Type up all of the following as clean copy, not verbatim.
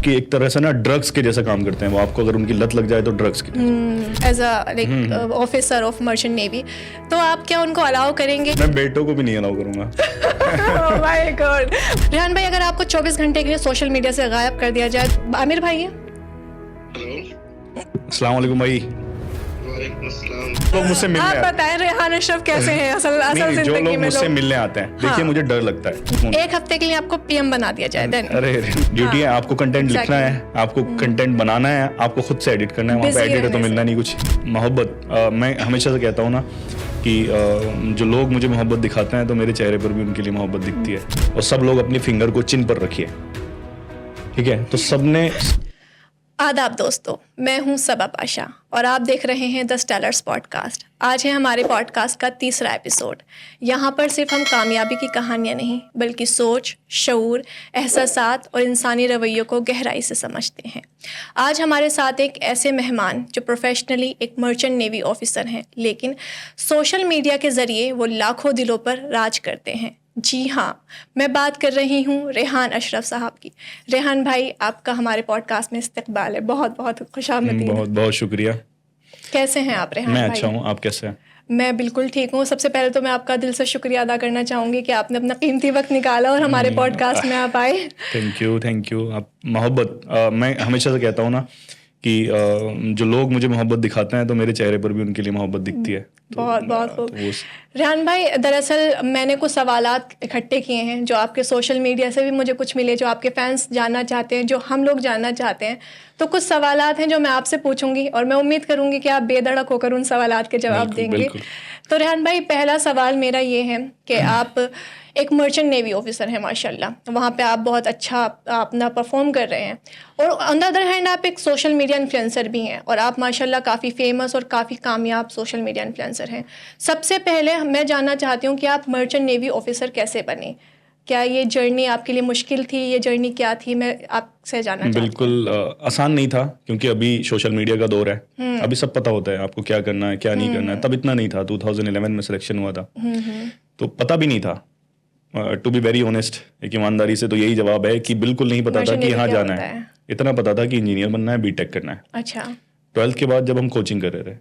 आपकी एक तरह से ना ड्रग्स के जैसा काम करते हैं वो, आपको अगर उनकी लत लग जाए तो ड्रग्स की as a officer of merchant navy, तो आप क्या उनको अलाउ करेंगे? मैं बेटों को भी नहीं अलाउ करूंगा। Oh my God. रेहान भाई, अगर आपको 24 घंटे के लिए सोशल मीडिया से गायब कर दिया जाए, आमिर भाई है? अस्सलाम वालेकुम भाई। लोग मुझसे मिलने आप आते बताएं रेहान अशरफ कैसे हैं असल नहीं, जो जिंदगी लोग में? मुझसे मिलने आते हैं, देखिए हाँ। मुझे डर लगता है। एक हफ्ते के लिए आपको पीएम बना दिया जाए, देन अरे ड्यूटी है, आपको कंटेंट लिखना है, आपको कंटेंट बनाना है, आपको खुद से एडिट करना है, वहाँ पे Busy एडिटर तो रहने मिलना नहीं कुछ। मोहब्बत, मैं हमेशा से कहता हूँ ना कि जो लोग मुझे मोहब्बत दिखाते हैं तो मेरे चेहरे पर भी उनके लिए मोहब्बत दिखती है। और सब लोग अपनी फिंगर को चिन पर रखिए, ठीक है? तो सबने आदाब दोस्तों, मैं हूं सबा पाशा और आप देख रहे हैं द स्टेलर्स पॉडकास्ट। आज है हमारे पॉडकास्ट का 3रा एपिसोड। यहाँ पर सिर्फ हम कामयाबी की कहानियाँ नहीं बल्कि सोच, शऊर, एहसासात और इंसानी रवैयों को गहराई से समझते हैं। आज हमारे साथ एक ऐसे मेहमान जो प्रोफेशनली एक मर्चेंट नेवी ऑफिसर हैं, लेकिन सोशल मीडिया के ज़रिए वो लाखों दिलों पर राज करते हैं। जी हाँ, मैं बात कर रही हूँ रेहान अशरफ साहब की। रेहान भाई, आपका हमारे पॉडकास्ट में इस्तकबाल है। बहुत बहुत खुशामदीद। बहुत बहुत शुक्रिया। कैसे हैं आप रेहान भाई? मैं अच्छा हूँ, आप कैसे हैं? मैं बिल्कुल ठीक हूँ। सबसे पहले तो मैं आपका दिल से शुक्रिया अदा करना चाहूँगी कि आपने अपना कीमती वक्त निकाला और हमारे पॉडकास्ट में आप आए। Thank you. आप मोहब्बत, मैं हमेशा से कहता हूँ ना कि जो लोग मुझे मोहब्बत दिखाते हैं तो मेरे चेहरे पर भी उनके लिए मोहब्बत दिखती है। बहुत बहुत खूब। रेहान भाई, दरअसल मैंने कुछ सवालात इकट्ठे किए हैं जो आपके सोशल मीडिया से भी मुझे कुछ मिले, जो आपके फैंस जानना चाहते हैं, जो हम लोग जानना चाहते हैं। तो कुछ सवालात हैं जो मैं आपसे पूछूंगी और मैं उम्मीद करूंगी कि आप बेधड़क होकर उन सवालात के जवाब देंगे। तो रेहान भाई, पहला सवाल मेरा ये है कि आप एक मर्चेंट नेवी ऑफिसर हैं माशाल्लाह, वहाँ पे आप बहुत अच्छा अपना परफॉर्म कर रहे हैं, और ऑन द अदर हैंड आप एक सोशल मीडिया इन्फ्लुएंसर भी हैं और आप माशाल्लाह काफ़ी फेमस और काफ़ी कामयाब सोशल मीडिया इन्फ्लुएंसर हैं। सबसे पहले मैं जानना चाहती हूँ कि आप मर्चेंट नेवी ऑफिसर कैसे बने? क्या ये जर्नी आपके लिए मुश्किल थी? ये जर्नी क्या थी? मैं आपसे जानना चाहती हूँ। बिल्कुल आसान नहीं था, क्योंकि अभी सोशल मीडिया का दौर है। अभी सब पता होता है आपको क्या करना है क्या नहीं करना है। तब इतना नहीं था। 2011 में सिलेक्शन हुआ था, तो पता भी नहीं था। टू बी वेरी ऑनेस्ट, एक ईमानदारी से तो यही जवाब है कि बिल्कुल नहीं पता था कि यहाँ जाना है। इतना पता था कि इंजीनियर बनना है, बीटेक करना है। अच्छा। 12th के बाद जब हम कोचिंग कर रहे थे,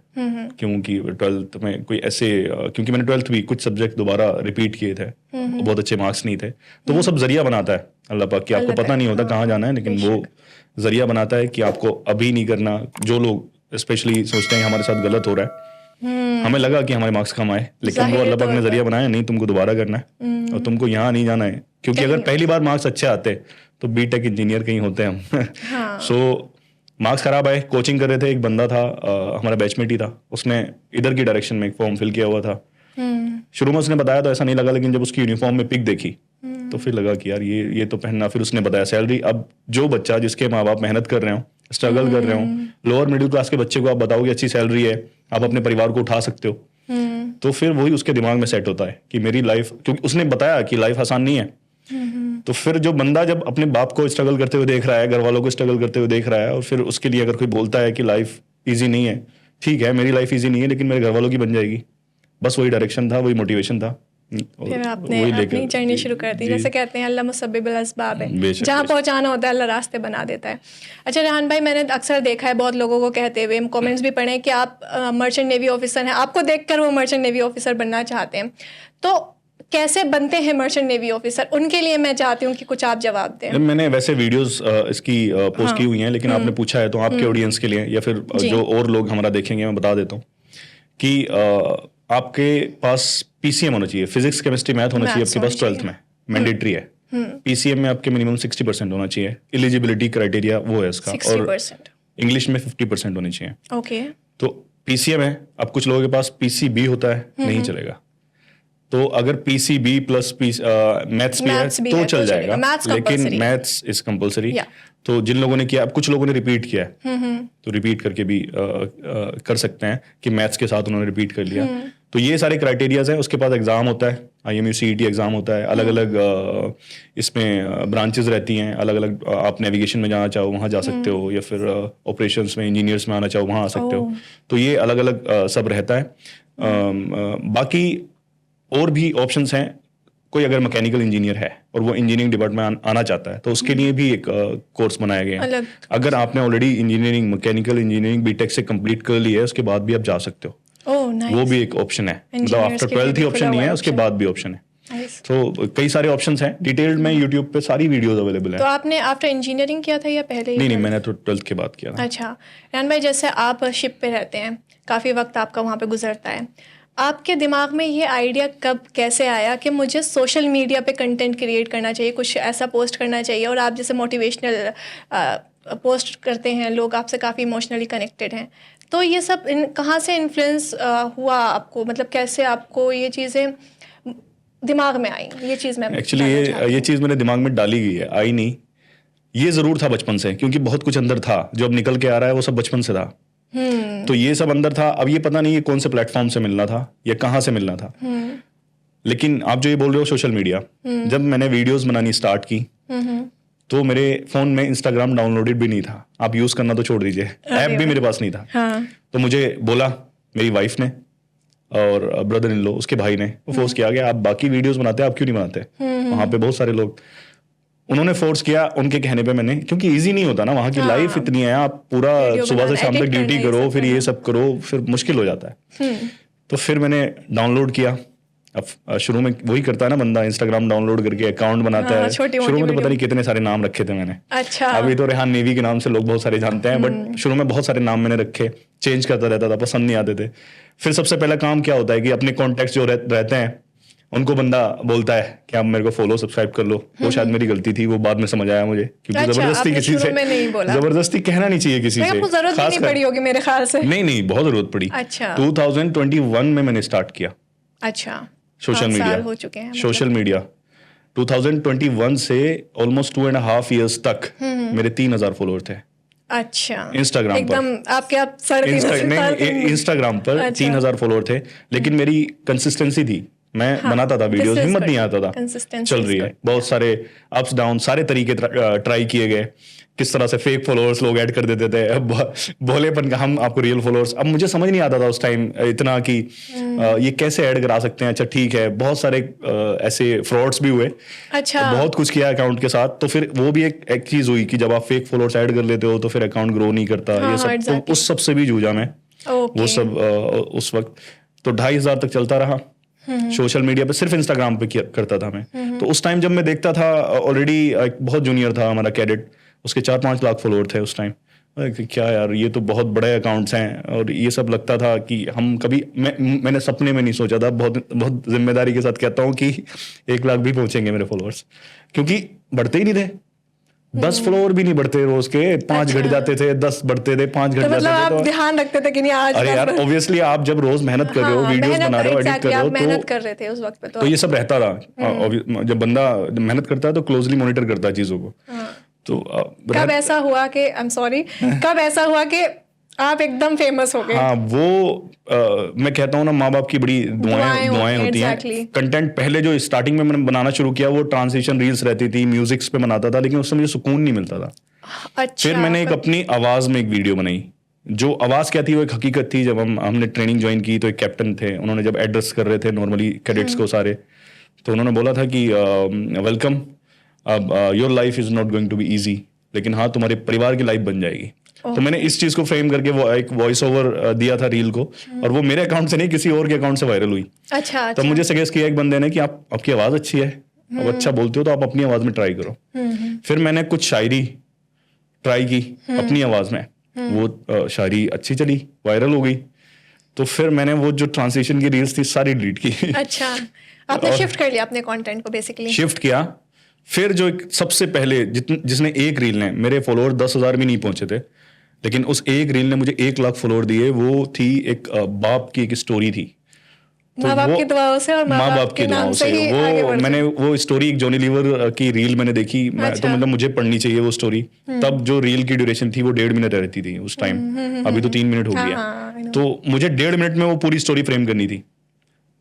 क्योंकि 12th में कोई ऐसे, क्योंकि मैंने 12th भी कुछ सब्जेक्ट दोबारा रिपीट किए थे, बहुत अच्छे मार्क्स नहीं थे, तो वो सब जरिया बनाता है अल्लाह पाक, कि आपको पता नहीं होता कहाँ जाना है, लेकिन वो जरिया बनाता है कि आपको अभी नहीं करना। जो लोग स्पेशली सोचते हैं हमारे साथ गलत हो रहा है, हमें लगा कि हमारे मार्क्स कम आए, लेकिन वो अल्लाह पाक ने जरिया बनाया, नहीं तुमको दोबारा करना है और तुमको यहाँ नहीं जाना है, क्योंकि अगर पहली बार मार्क्स अच्छे आते तो बीटेक इंजीनियर कहीं होते हम। सो मार्क्स खराब आए, कोचिंग कर रहे थे, एक बंदा था हमारा बैचमेट ही था, उसने इधर की डायरेक्शन में एक फॉर्म फिल किया हुआ था। शुरू में उसने बताया तो ऐसा नहीं लगा, लेकिन जब उसकी यूनिफॉर्म में पिक देखी तो फिर लगा कि यार ये तो पहनना। फिर उसने बताया सैलरी, अब जो बच्चा जिसके माँ बाप मेहनत कर रहे हो, स्ट्रगल कर रहे हो, लोअर मिडिल क्लास के बच्चे को आप बताओगे अच्छी सैलरी है, आप अपने परिवार को उठा सकते हो, तो फिर वही उसके दिमाग में सेट होता है कि मेरी लाइफ, क्योंकि उसने बताया कि लाइफ आसान नहीं है। तो फिर जो बंदा जब अपने बाप को स्ट्रगल करते हुए देख रहा है, घर वालों को स्ट्रगल करते हुए देख रहा है, और फिर उसके लिए अगर कोई बोलता है कि लाइफ इजी नहीं है, ठीक है मेरी लाइफ इजी नहीं है लेकिन मेरे घर वालों की बन जाएगी, बस वही डायरेक्शन था, वही मोटिवेशन था। फिर आपने अपनी जर्नी शुरू कर दी। जैसे कहते हैं अल्लाह मुसब्बिबुल अस्बाब है, जहाँ पहुँचाना होता है अल्लाह रास्ते बना देता है। अच्छा रेहान भाई, मैंने अक्सर देखा है बहुत लोगों को कहते हुए, कमेंट्स भी पढ़े कि आप मर्चेंट नेवी ऑफिसर हैं, आपको देखकर वो मर्चेंट नेवी ऑफिसर बनना चाहते हैं। तो कैसे बनते हैं मर्चेंट नेवी ऑफिसर? उनके लिए मैं चाहती हूँ कि कुछ आप जवाब दें। मैंने वैसे वीडियोस इसकी पोस्ट की हुई हैं, लेकिन आपने पूछा है तो आपके ऑडियंस के लिए या फिर जो और लोग हमारा देखेंगे, मैं बता देता हूँ कि आपके पास पीसीएम होना चाहिए, फिजिक्स केमिस्ट्री मैथ होना चाहिए आपके पास 12th में, मैंडेटरी है। पीसीएम में आपके मिनिमम 60% होना चाहिए। एलिजिबिलिटी क्राइटेरिया वो है इसका, और इंग्लिश में 50% होनी चाहिए। ओके। तो पीसीएम है, अब कुछ लोगों के पास पीसीबी होता है, नहीं चलेगा। तो अगर पीसीबी प्लस मैथ्स भी है तो चल जाएगा, लेकिन मैथ्स इज कंपलसरी। तो जिन लोगों ने किया, अब कुछ लोगों ने रिपीट किया है, तो रिपीट करके भी कर सकते हैं कि मैथ्स के साथ उन्होंने रिपीट कर लिया। तो ये सारे क्राइटेरियाज हैं। उसके बाद एग्जाम होता है, IMU CET एग्जाम होता है, अलग अलग इसमें ब्रांचेस रहती हैं, अलग अलग। आप नेविगेशन में जाना चाहो वहाँ जा सकते हो, या फिर ऑपरेशंस में, इंजीनियर्स में आना चाहो वहाँ आ सकते हो। तो ये अलग अलग सब रहता है। बाकी और भी ऑप्शंस हैं, कोई अगर मैकेनिकल इंजीनियर है और वो इंजीनियरिंग डिपार्टमेंट में आना चाहता है तो उसके लिए भी एक कोर्स बनाया गया है। अगर आपने already engineering mechanical engineering BTech से कंप्लीट कर ली है उसके बाद भी आप जा सकते हो। वो भी एक ऑप्शन है, मतलब आफ्टर 12th ही ऑप्शन नहीं है, उसके बाद भी ऑप्शन है। तो कई सारे ऑप्शंस हैं, डिटेल्ड में यूट्यूब पे सारी वीडियोस अवेलेबल है। तो आपने आफ्टर इंजीनियरिंग किया था या पहले ही? नहीं, मैंने तो 12th के बाद किया था। अच्छा रेहान भाई, जैसे आप शिप पे रहते हैं, काफ़ी वक्त आपका वहाँ पे गुजरता है, आपके दिमाग में ये आइडिया कब कैसे आया कि मुझे सोशल मीडिया पे कंटेंट क्रिएट करना चाहिए, कुछ ऐसा पोस्ट करना चाहिए? और आप जैसे मोटिवेशनल पोस्ट करते हैं, लोग आपसे काफ़ी इमोशनली कनेक्टेड हैं, तो ये सब कहाँ से इन्फ्लुएंस हुआ आपको, मतलब कैसे आपको ये चीज़ें दिमाग में आई? ये चीज़ मैं एक्चुअली ये चीज़ मेरे दिमाग में डाली गई है, आई नहीं। ये ज़रूर था बचपन से, क्योंकि बहुत कुछ अंदर था जो अब निकल के आ रहा है, वो सब बचपन से था। तो ये सब अंदर था। अब ये पता नहीं ये कौन से प्लेटफॉर्म से मिलना था या कहाँ से मिलना था। लेकिन आप जो ये बोल रहे हो सोशल मीडिया, जब मैंने वीडियोस बनानी स्टार्ट की तो मेरे फोन में इंस्टाग्राम डाउनलोडेड भी नहीं था। आप यूज करना तो छोड़ दीजिए, ऐप भी मेरे पास नहीं था। तो मुझे बोला मेरी वाइफ ने और ब्रदर इन लॉ, उसके भाई ने, वो फोर्स किया गया, आप बाकी वीडियोस बनाते हैं, आप क्यों नहीं बनाते? वहां पे बहुत सारे लोग, उन्होंने फोर्स किया। उनके कहने पे मैंने, क्योंकि इजी नहीं होता ना, वहां की लाइफ इतनी है, आप पूरा सुबह से शाम तक ड्यूटी करो, फिर ये सब करो, फिर मुश्किल हो जाता है। तो फिर मैंने डाउनलोड किया। अब शुरू में वही करता है ना बंदा, इंस्टाग्राम डाउनलोड करके अकाउंट बनाता है। शुरू में तो पता नहीं कितने सारे नाम रखे थे मैंने। अच्छा। अभी तो रेहान नेवी के नाम से लोग बहुत सारे जानते हैं, बट शुरू में बहुत सारे नाम मैंने रखे, चेंज करता रहता था, पसंद नहीं आते थे। फिर सबसे पहला काम क्या होता है कि अपने कॉन्टेक्ट जो रहते हैं उनको बंदा बोलता है कि आप मेरे को फॉलो सब्सक्राइब कर लो। वो शायद मेरी गलती थी, वो बाद में समझ आया मुझे, क्योंकि जबरदस्ती किसी से जबरदस्ती कहना नहीं चाहिए किसी से। जरूरत नहीं पड़ी होगी मेरे ख्याल से। नहीं, बहुत जरूरत पड़ी। अच्छा। 2021 में मैंने स्टार्ट किया। अच्छा, सोशल मीडिया हो चुके हैं, सोशल मीडिया 2021 से ऑलमोस्ट 2.5 years तक मेरे 3000 फॉलोअर थे। अच्छा, इंस्टाग्राम एकदम आपके आप इंस्टाग्राम पर 3000 फॉलोअर थे। लेकिन मेरी कंसिस्टेंसी थी, मैं बनाता था वीडियोस, हिम्मत नहीं आता था। चल रही है, बहुत सारे अप्स डाउन, सारे तरीके ट्राई किए गए, किस तरह से फेक फॉलोअर्स लोग ऐड कर देते थे, भोलेपन का हम आपको रियल फॉलोअर्स। अब मुझे समझ नहीं आता था उस टाइम इतना कि ये कैसे ऐड करा सकते हैं। अच्छा ठीक है, बहुत सारे ऐसे फ्रॉड्स भी हुए। अच्छा, बहुत कुछ किया अकाउंट के साथ। तो फिर वो भी एक चीज हुई कि जब आप फेक फॉलोअर्स ऐड कर लेते हो तो फिर अकाउंट ग्रो नहीं करता। ये सब तो उस सब से भी जूझा मैं, वो सब उस वक्त। तो 2500 तक चलता रहा सोशल मीडिया पे, सिर्फ इंस्टाग्राम पे करता था मैं। तो उस टाइम जब मैं देखता था, ऑलरेडी एक बहुत जूनियर था हमारा कैडेट, उसके 4-5 लाख फॉलोअर थे उस टाइम। क्या यार, ये तो बहुत बड़े अकाउंट्स हैं। और ये सब लगता था कि हम कभी, मैंने सपने में नहीं सोचा था, बहुत बहुत जिम्मेदारी के साथ कहता हूँ कि 1 लाख भी पहुंचेंगे मेरे फॉलोअर्स, क्योंकि बढ़ते ही नहीं थे। 10 फॉलोअर भी नहीं बढ़ते रोज के, 5 घट जाते थे, 10 बढ़ते थे, 5 घट जाते थे। आप ध्यान रखते थे कि नहीं आज? अरे यार, ऑब्वियसली आप जब रोज मेहनत कर रहे हो, वीडियोस बना रहे हो, एडिट कर रहे हो, मेहनत कर रहे थे उस वक्त पे, तो ये सब रहता था। जब बंदा मेहनत करता है तो क्लोजली मॉनिटर करता है चीजों को। तो कब ऐसा हुआ कि कब ऐसा हुआ कि आप एकदम फेमस हो गए? हाँ, वो मैं कहता हूँ ना, माँ बाप की बड़ी दुआएं होती हैं। कंटेंट पहले जो स्टार्टिंग में मैंने बनाना शुरू किया, वो ट्रांसलेशन रील्स रहती थी, म्यूजिक्स पे बनाता था, लेकिन उससे मुझे सुकून नहीं मिलता था। अच्छा, फिर मैंने एक अपनी आवाज में एक वीडियो बनाई। जो आवाज क्या थी, वो एक हकीकत थी। जब हमने ट्रेनिंग ज्वाइन की तो एक कैप्टन थे, उन्होंने जब एड्रेस कर रहे थे नॉर्मली कैडेट्स को सारे, तो उन्होंने बोला था कि वेलकम, अब your life is not going to be easy, लेकिन हाँ तुम्हारे परिवार की लाइफ बन जाएगी। तो मैंने इस चीज को फ्रेम करके वो एक वॉइस ओवर दिया था रील को, और वो मेरे अकाउंट से नहीं, किसी और के अकाउंट से वायरल हुई। अच्छा। तब मुझे सजेस्ट किया एक बंदे ने कि आपकी आवाज अच्छी है, आप अच्छा बोलते हो, तो आप अपनी आवाज में ट्राई करो। फिर मैंने कुछ शायरी ट्राई की अपनी आवाज में, वो शायरी अच्छी चली, वायरल हो गई। तो फिर मैंने वो जो ट्रांसलेशन की रील्स थी सारी डिलीट की। अच्छा, आपने शिफ्ट कर लिया अपने कंटेंट को, बेसिकली शिफ्ट किया। फिर जो सबसे पहले जिसने एक रील ने, मेरे फॉलोअर 10,000 भी नहीं पहुंचे थे, लेकिन उस एक रील ने मुझे 1 लाख फॉलोअर दिए। वो थी एक बाप की एक स्टोरी थी, तो माँ बाप की दुआओं से और माँ बाप की दुआओं से वो मैंने वो स्टोरी, एक जॉनी लीवर की रील मैंने देखी। तो मतलब मुझे पढ़नी चाहिए वो स्टोरी। तब जो रील की ड्यूरेशन थी वो 1.5 मिनट रहती थी उस टाइम, अभी तो 3 मिनट हो गया। तो मुझे 1.5 मिनट में वो पूरी स्टोरी फ्रेम करनी थी।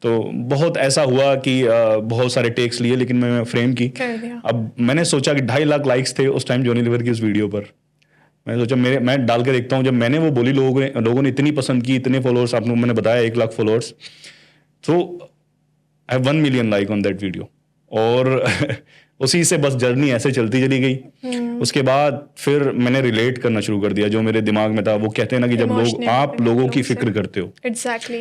तो बहुत ऐसा हुआ कि बहुत सारे टेक्स लिए, लेकिन मैं फ्रेम की। अब मैंने सोचा कि 2.5 लाख लाइक्स थे उस टाइम जॉनी लीवर की उस वीडियो पर। मैंने सोचा मैं डाल के देखता हूँ। जब मैंने वो बोली, लोगों ने इतनी पसंद की, इतने फॉलोअर्स, आपने मैंने बताया 1 लाख फॉलोअर्स। तो I have 1 million like on that video. और उसी से बस जर्नी ऐसे चलती चली गई। उसके बाद फिर मैंने रिलेट करना शुरू कर दिया जो मेरे दिमाग में था। वो कहते हैं ना कि जब आप लोगों की फिक्र करते हो,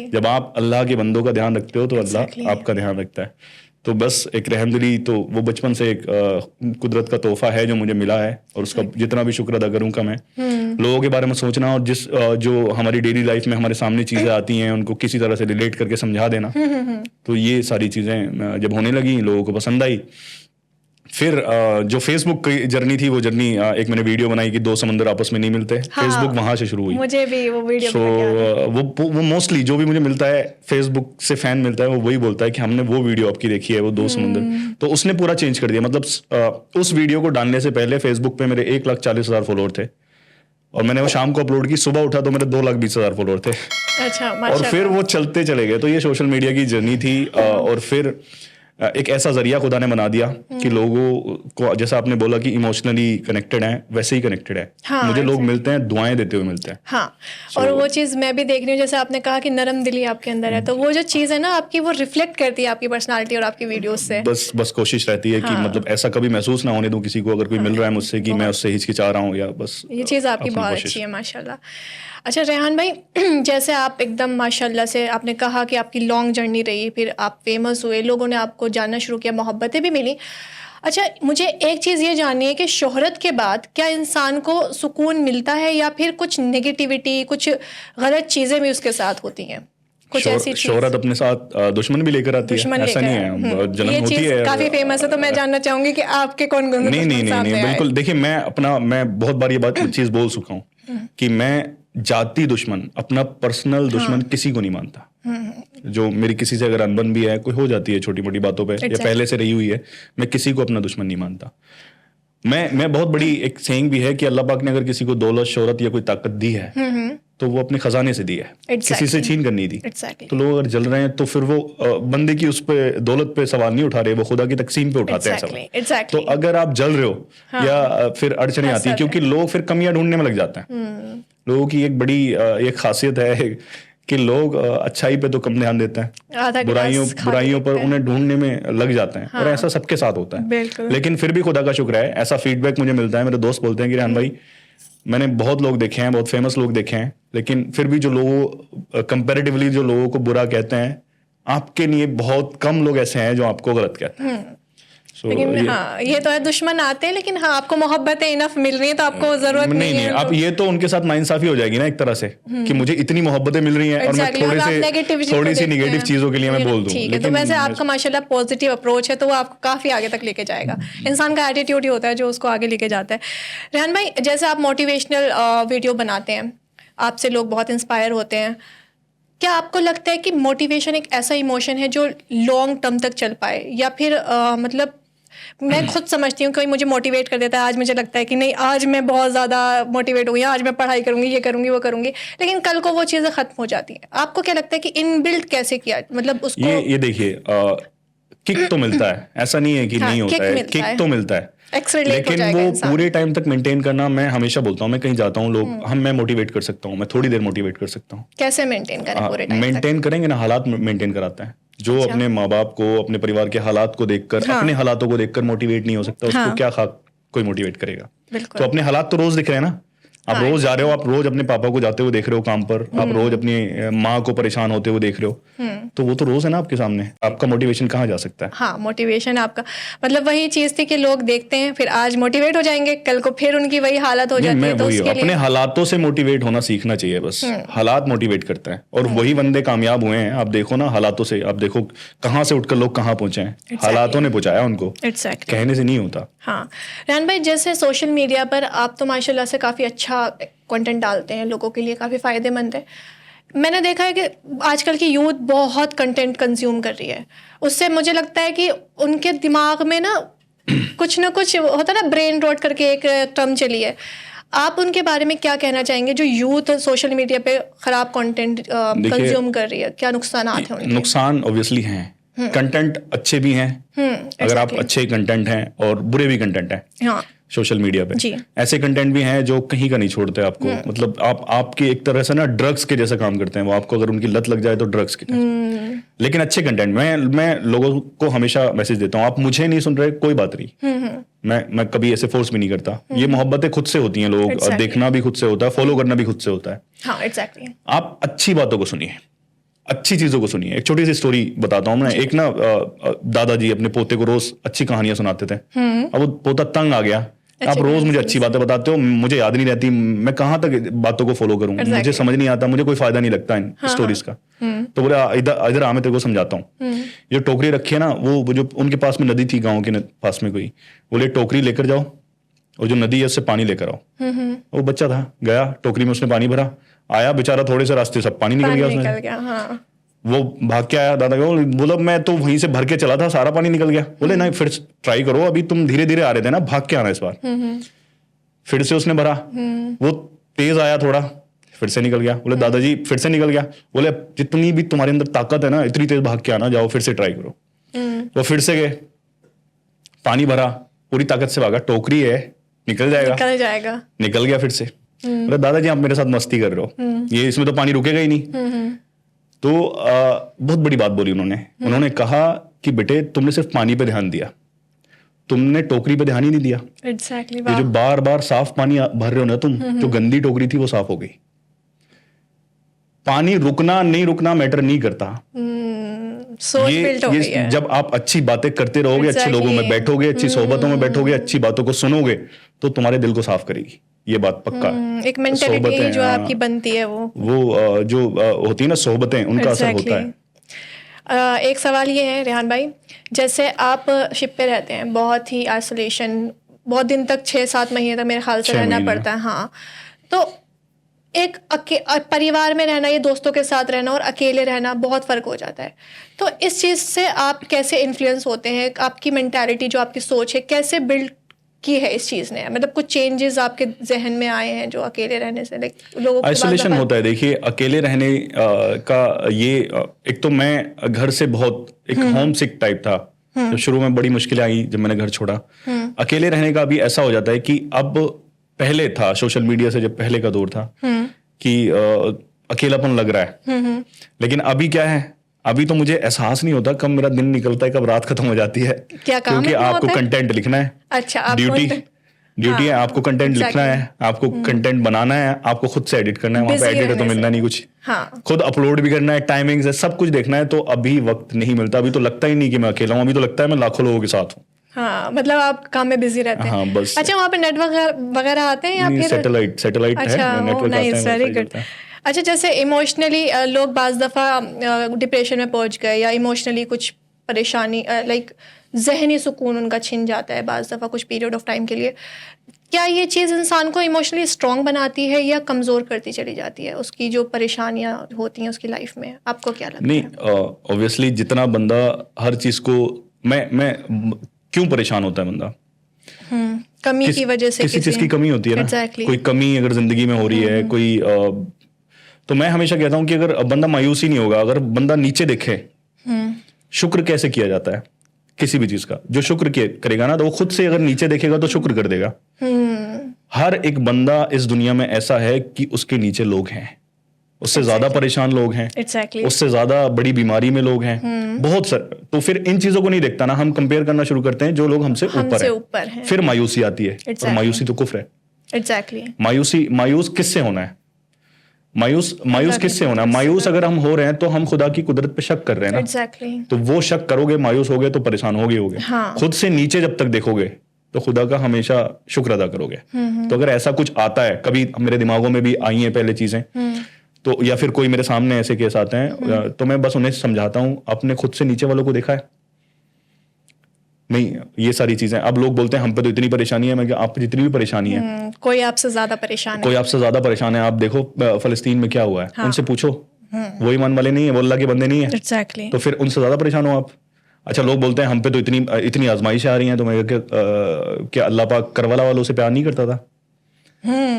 जब आप अल्लाह के बंदों का ध्यान रखते हो तो अल्लाह आपका ध्यान रखता है। तो बस एक रहमदिली, तो वो बचपन से एक कुदरत का तोहफा है जो मुझे मिला है, और उसका जितना भी शुक्र अदा करूँ कम है। लोगों के बारे में सोचना और जो हमारी डेली लाइफ में हमारे सामने चीज़ें आती हैं उनको किसी तरह से रिलेट करके समझा देना, तो ये सारी चीज़ें जब होने लगी लोगों को पसंद आई। फिर जो फेसबुक की जर्नी थी, वो जर्नी एक मैंने वीडियो बनाई कि दो समंदर आपस में नहीं मिलते। हाँ, फेसबुक वहां से शुरू हुई। मुझे भी वो वीडियो वो मोस्टली जो भी मुझे मिलता है फेसबुक से फैन मिलता है, वो वही बोलता है कि हमने वो वीडियो आपकी देखी है, वो दो समंदर। तो उसने पूरा चेंज कर दिया। मतलब उस वीडियो को डालने से पहले फेसबुक पे मेरे 1,40,000 फॉलोअर थे, और मैंने वो शाम को अपलोड की, सुबह उठा तो मेरे 2,20,000 फॉलोअर थे। अच्छा, और फिर वो चलते चले गए। तो ये सोशल मीडिया की जर्नी थी। और फिर एक ऐसा जरिया खुदा ने बना दिया कि लोगों को, जैसा आपने बोला कि इमोशनली कनेक्टेड है, वैसे ही कनेक्टेड है। हाँ, मुझे लोग मिलते हैं, दुआएं देते हुए मिलते हैं। हाँ, और वो चीज़ मैं भी देख रही हूँ, जैसे आपने कहा कि नरम दिली आपके अंदर है, तो वो जो चीज़ है ना आपकी, वो रिफ्लेक्ट करती है आपकी पर्सनालिटी और आपकी वीडियोस से। बस कोशिश रहती है कि मतलब ऐसा कभी महसूस ना होने दूं किसी को, अगर कोई मिल रहा है मुझसे, कि मैं उससे हिचकिचा रहा हूँ, या बस ये चीज़ आपकी बहुत अच्छी है माशाल्लाह। अच्छा रेहान भाई, जैसे आप एकदम माशाल्लाह से, आपने कहा कि आपकी लॉन्ग जर्नी रही, फिर आप फेमस हुए, लोगों ने आपको जानना शुरू किया, मोहब्बतें भी मिली। अच्छा, मुझे एक चीज़ ये जाननी है कि शोहरत के बाद क्या इंसान को सुकून मिलता है, या फिर कुछ नेगेटिविटी, कुछ गलत चीज़ें भी उसके साथ होती हैं? कुछ ऐसी शोहरत अपने साथ दुश्मन भी लेकर आती है, ऐसा नहीं है, जलन होती है। काफी फेमस है, तो मैं जानना चाहूंगी कि आपके कौन कौन से नहीं, बिल्कुल। देखिए, मैं बहुत बार ये चीज़ बोल चुका हूँ कि मैं जाती दुश्मन, अपना पर्सनल दुश्मन किसी को नहीं मानता। जो मेरी किसी से अगर अनबन भी है, कोई हो जाती है छोटी मोटी बातों पे, या पहले से रही हुई है, मैं किसी को अपना दुश्मन नहीं मानता। मैं बहुत बड़ी एक सेइंग भी है कि अल्लाह पाक ने अगर किसी को दौलत, शोहरत या कोई ताकत दी है, तो वो अपने खजाने से दी है, किसी से छीन कर नहीं दी। तो लोग अगर जल रहे हैं तो फिर वो बंदे की उस पे दौलत पे सवाल नहीं उठा रहे, वो खुदा की तकसीम पे उठाते हैं सवाल। तो अगर आप जल रहे हो या फिर अड़चने आती है, क्योंकि लोग फिर कमियां ढूंढने में लग जाते हैं। लोगों की एक बड़ी एक खासियत है कि लोग अच्छाई पे तो कम ध्यान देते हैं, बुराइयों पर उन्हें ढूंढने में लग जाते हैं। और ऐसा सबके साथ होता है। लेकिन फिर भी खुदा का शुक्र है, ऐसा फीडबैक मुझे मिलता है, मेरे दोस्त बोलते हैं कि रेहान भाई, मैंने बहुत लोग देखे हैं, बहुत फेमस लोग देखे हैं, लेकिन फिर भी जो लोगों कंपैरेटिवली जो लोगों को बुरा कहते हैं, आपके लिए बहुत कम लोग ऐसे हैं जो आपको गलत कहते हैं। लेकिन हाँ, ये तो है, दुश्मन आते हैं, लेकिन हाँ, आपको मोहब्बतें इनफ मिल रही है, तो आपको जरूरत नहीं है। आप ये तो उनके साथ नाइंसाफी हो जाएगी ना एक तरह से, कि मुझे इतनी मोहब्बतें मिल रही हैं और मैं थोड़ी सी नेगेटिव चीजों के लिए मैं बोल दूं। ठीक है, तो वैसे आपका माशाल्लाह पॉजिटिव अप्रोच है, तो वो आपको काफी आगे तक लेके जाएगा। इंसान का एटीट्यूड ही होता है जो उसको आगे लेके जाता है। रेहान भाई, जैसे आप मोटिवेशनल वीडियो बनाते हैं, आपसे लोग बहुत इंस्पायर होते हैं, क्या आपको लगता है कि मोटिवेशन एक ऐसा इमोशन है जो लॉन्ग टर्म तक चल पाए, या फिर मतलब मैं खुद समझती हूँ कोई मुझे मोटिवेट कर देता है, आज मुझे लगता है कि नहीं, आज मैं बहुत ज़्यादा मोटिवेट हुई, आज मैं पढ़ाई करूँगी, ये करूँगी, वो करूँगी, लेकिन कल को वो चीज़ें ख़त्म हो जाती हैं। आपको क्या लगता है कि इनबिल्ट कैसे किया, मतलब उसको? ये देखिए, किक तो मिलता है, ऐसा नहीं है कि नहीं होता है, किक तो मिलता है, लेकिन वो पूरे टाइम तक मेंटेन करना, मैं हमेशा बोलता हूँ, मैं कहीं जाता हूँ, लोग मैं मोटिवेट कर सकता हूँ, मैं थोड़ी देर मोटिवेट कर सकता हूँ। कैसे मेंटेन करें पूरे टाइम? मेंटेन करेंगे ना, हालात मेंटेन कराता है। जो अपने माँ बाप को, अपने परिवार के हालात को देखकर, अपने हालातों को देखकर मोटिवेट नहीं हो सकता, उसको क्या कोई मोटिवेट करेगा? तो अपने हालात तो रोज दिख रहे हैं ना, आप रोज जा रहे हो, आप रोज अपने पापा को जाते हुए देख रहे हो काम पर, आप रोज अपनी माँ को परेशान होते हुए देख रहे हो, तो वो तो रोज है ना आपके सामने। आपका मोटिवेशन कहाँ जा सकता है? हाँ, मोटिवेशन आपका मतलब वही चीज थी कि लोग देखते हैं, फिर आज मोटिवेट हो जाएंगे, कल को फिर उनकी वही हालत हो जाती है। तो उसके लिए अपने हालातों से मोटिवेट होना सीखना चाहिए, बस हालात मोटिवेट करते हैं, और वही बंदे कामयाब हुए हैं। आप देखो ना, हालातों से आप देखो कहाँ से उठकर लोग कहाँ पहुंचे हैं, हालातों ने पहुंचाया उनको, कहने से नहीं होता। हाँ रेहान भाई, जैसे सोशल मीडिया पर आप तो माशाल्लाह से काफ़ी अच्छा कंटेंट डालते हैं, लोगों के लिए काफ़ी फ़ायदेमंद है। मैंने देखा है कि आजकल की यूथ बहुत कंटेंट कंज्यूम कर रही है, उससे मुझे लगता है कि उनके दिमाग में ना कुछ होता है ना, ब्रेन रॉट करके एक टर्म चली है। आप उनके बारे में क्या कहना चाहेंगे जो यूथ सोशल मीडिया पे ख़राब कंटेंट कंज्यूम कर रही है? क्या नुकसान हैं उनके? नुकसान ऑब्वियसली हैं, कंटेंट अच्छे भी हैं, अगर आप अच्छे कंटेंट हैं, और बुरे भी कंटेंट हैं। सोशल मीडिया पे। जी। ऐसे कंटेंट भी हैं जो कहीं का नहीं छोड़ते आपको, मतलब आपके एक तरह से ना ड्रग्स के जैसा काम करते हैं वो, आपको अगर उनकी लत लग जाए तो ड्रग्स की तरह। लेकिन अच्छे कंटेंट, मैं लोगों को हमेशा मैसेज देता हूँ, आप मुझे नहीं सुन रहे कोई बात नहीं, मैं कभी ऐसे फोर्स भी नहीं करता। ये मोहब्बतें खुद से होती हैं, लोग देखना भी खुद से होता है, फॉलो करना भी खुद से होता है। हाँ, एग्जैक्टली। आप अच्छी बातों को सुनिए, अच्छी चीजों को सुनिए। एक छोटी सी स्टोरी बताता हूँ मैं। एक ना दादाजी अपने पोते को रोज अच्छी कहानियां सुनाते थे। अब वो पोता तंग आ गया, आप रोज मुझे अच्छी बातें बताते हो, मुझे याद नहीं रहती, मैं कहाँ तक बातों को फॉलो करूं, मुझे समझ नहीं आता, मुझे कोई फायदा नहीं लगता इन स्टोरीज का। तो बोले इधर आ, मैं तेरे को समझाता हूँ। जो टोकरी रखी है ना, वो जो उनके पास में नदी थी, गाँव के पास में कोई, बोले टोकरी लेकर जाओ और जो नदी है उससे पानी लेकर आओ। वो बच्चा था, गया टोकरी में, उसने पानी भरा, आया बेचारा, थोड़े से रास्ते सब पानी निकल गया उसमें। वो भाग के आया दादा को, बोला मैं तो वहीं से भर के चला था, सारा पानी निकल गया। बोले नहीं, फिर ट्राई करो, अभी तुम धीरे धीरे आ रहे थे ना, भाग के आना इस बार। फिर से उसने भरा, वो तेज आया थोड़ा, फिर से निकल गया। बोले दादाजी फिर से निकल गया। बोले जितनी भी तुम्हारे अंदर ताकत है ना, इतनी तेज भाग के आना, जाओ फिर से ट्राई करो। वो फिर से गए, पानी भरा, पूरी ताकत से भागा, टोकरी है, निकल जाएगा। निकल गया फिर से। बोले दादाजी आप मेरे साथ मस्ती कर रहे हो, ये इसमें तो पानी रुकेगा ही नहीं। तो बहुत बड़ी बात बोली उन्होंने कहा कि बेटे तुमने सिर्फ पानी पे ध्यान दिया, तुमने टोकरी पे ध्यान ही नहीं दिया। एग्जैक्टली। ये जो बार बार साफ पानी भर रहे हो ना तुम, जो गंदी टोकरी थी वो साफ हो गई। पानी रुकना नहीं रुकना मैटर नहीं करता। ये जब आप अच्छी बातें करते रहोगे, अच्छे लोगों में बैठोगे, अच्छी सोहबतों में बैठोगे, अच्छी बातों को सुनोगे, तो तुम्हारे दिल को साफ करेगी, ये बात पक्का। एक मेंटालिटी जो आपकी बनती है वो जो होती है ना सोहबतें, उनका असर होता है। एक सवाल ये है रेहान भाई, जैसे आप शिप पे रहते हैं, बहुत ही आइसोलेशन, बहुत दिन तक 6-7 महीने तक मेरे ख्याल से रहना पड़ता है। हाँ, तो एक परिवार में रहना, ये दोस्तों के साथ रहना और अकेले रहना, बहुत फ़र्क हो जाता है। तो इस चीज़ से आप कैसे इन्फ्लुएंस होते हैं? आपकी मेंटालिटी, जो आपकी सोच है, कैसे बिल्ड की है इस चीज़ ने? मतलब कुछ चेंजेस आपके जहन में आए हैं जो अकेले रहने से, लोगों को आइसोलेशन होता है? देखिए, अकेले रहने का ये एक तो मैं घर से बहुत एक होम सिक टाइप था। जब शुरू में बड़ी मुश्किलें आई जब मैंने घर छोड़ा। अकेले रहने का भी ऐसा हो जाता है कि अब पहले था सोशल मीडिया से, जब पहले का दौर था कि अकेलापन लग रहा है, लेकिन अभी क्या है, अभी तो मुझे एहसास नहीं होता कब मेरा दिन निकलता है, कब रात खत्म हो जाती है। क्या काम क्योंकि आपको कंटेंट लिखना है। अच्छा, ड्यूटी है, आपको कंटेंट लिखना है, आपको कंटेंट बनाना है, आपको खुद से एडिट करना है, वहां पे एडिटर तो मिलना नहीं कुछ, खुद अपलोड भी करना है, टाइमिंग्स है, सब कुछ देखना है। तो अभी वक्त नहीं मिलता, अभी तो लगता ही नहीं कि मैं अकेला हूँ, अभी तो लगता है मैं लाखों लोगों के साथ हूँ। हाँ, मतलब आप काम में बिजी रहते हैं। हाँ, बस। अच्छा, वहाँ पे नेटवर्क वगैरह आते हैं या फिर सैटेलाइट अच्छा, है, नेटवर्क आता है, वेरी गुड। अच्छा, जैसे इमोशनली लोग बाज़ दफ़ा डिप्रेशन में पहुँच गए, या इमोशनली कुछ परेशानी, लाइक ज़हनी सुकून उनका छिन जाता है बाज़ दफ़ा कुछ पीरियड ऑफ टाइम के लिए। क्या ये चीज़ इंसान को इमोशनली स्ट्रॉन्ग बनाती है या कमज़ोर करती चली जाती है? उसकी जो परेशानियाँ होती हैं उसकी लाइफ में, आपको क्या लगता है? नहीं, ऑब्वियसली जितना बंदा हर चीज़ को, मैं क्यों परेशान होता है बंदा? कमी की वजह से, किसी चीज़ की कमी होती है ना। कोई कमी अगर जिंदगी में हो रही है, कोई तो मैं हमेशा कहता हूं कि अगर बंदा मायूस ही नहीं होगा, अगर बंदा नीचे देखे, शुक्र कैसे किया जाता है किसी भी चीज का, जो शुक्र करेगा ना, तो वो खुद से अगर नीचे देखेगा तो शुक्र कर देगा। हर एक बंदा इस दुनिया में ऐसा है कि उसके नीचे लोग हैं, उससे ज्यादा परेशान लोग हैं, उससे ज्यादा बड़ी बीमारी में लोग हैं, बहुत सारे। तो फिर इन चीजों को नहीं देखता ना, हम कंपेयर करना शुरू करते हैं जो लोग हमसे ऊपर हैं। फिर मायूसी आती है, और मायूसी तो कुफ्र है। मायूस किससे होना है? मायूस किससे होना है? मायूस अगर हम हो रहे हैं तो हम खुदा की कुदरत पे शक कर रहे हैं ना। तो वो शक करोगे, मायूस हो गए तो परेशान होगे। खुद से नीचे जब तक देखोगे तो खुदा का हमेशा शुक्र अदा करोगे। तो अगर ऐसा कुछ आता है, कभी मेरे दिमागों में भी आई हैं पहले चीजें, तो या फिर कोई मेरे सामने ऐसे केस आते हैं, तो मैं बस उन्हें समझाता हूं, आपने खुद से नीचे वालों को देखा है? नहीं, ये सारी चीजें। अब लोग बोलते हैं हम पे तो इतनी परेशानी है। मैं क्या, आप पे जितनी भी परेशानी है, कोई आपसे ज्यादा परेशान है। आप देखो फलस्तीन में क्या हुआ है, उनसे पूछो, वो ईमान वाले नहीं है, वो अल्लाह के बंदे नहीं है। तो फिर उनसे ज्यादा परेशान हो आप। अच्छा, लोग बोलते हैं हम पे तो इतनी आजमाइशें आ रही हैं, तो मैं क्या अल्लाह पाक करबला वालों से प्यार नहीं करता था?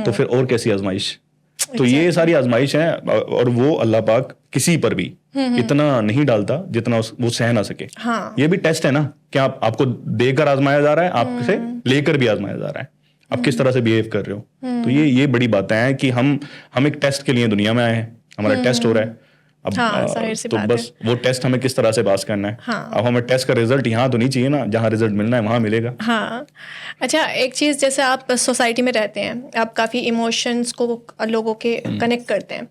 तो फिर और कैसी आजमाइश? तो ये सारी आजमाइश है, और वो अल्लाह पाक किसी पर भी इतना नहीं डालता जितना वो सह ना सके। ये भी टेस्ट है ना, क्या आपको देकर आजमाया जा रहा है, आपसे लेकर भी आजमाया जा रहा है। आप किस तरह से बिहेव कर रहे हो। तो ये बड़ी बातें हैं कि हम एक टेस्ट के लिए दुनिया में आए हैं, हमारा टेस्ट हो रहा है अब। जाहिर सी तो बात बस वो टेस्ट हमें किस तरह से पास करना है। अब हमें टेस्ट का रिजल्ट यहाँ तो नहीं चाहिए ना, जहाँ रिजल्ट मिलना है वहाँ मिलेगा। हाँ, अच्छा, एक चीज़, जैसे आप सोसाइटी में रहते हैं, आप काफ़ी इमोशंस को लोगों के कनेक्ट करते हैं,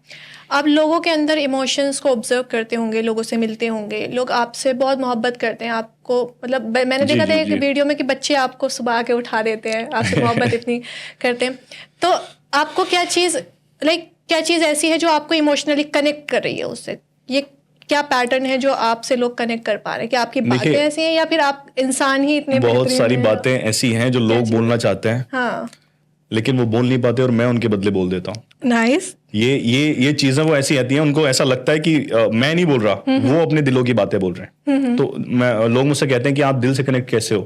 आप लोगों के अंदर इमोशंस को ऑब्जर्व करते होंगे, लोगों से मिलते होंगे, लोग आपसे बहुत मोहब्बत करते हैं आपको, मतलब मैंने देखा था एक वीडियो में कि बच्चे आपको सुबह के उठा देते हैं, आपसे मोहब्बत इतनी करते हैं। तो आपको क्या चीज़ क्या चीज़ ऐसी है जो आपको इमोशनली कनेक्ट कर रही है उससे? ये क्या पैटर्न है जो आपसे लोग कनेक्ट कर पा रहे हैं? क्या आपकी बातें ऐसी हैं या फिर आप इंसान ही इतने बहुत सारी बातें ऐसी हैं जो लोग बोलना चाहते हैं, हाँ, लेकिन वो बोल नहीं पाते और मैं उनके बदले बोल देता हूँ। नाइस। ये चीजें वो ऐसी आती हैं, उनको ऐसा लगता है कि मैं नहीं बोल रहा, वो अपने दिलों की बातें बोल रहे हैं। तो लोग मुझसे कहते हैं कि आप दिल से कनेक्ट कैसे हो,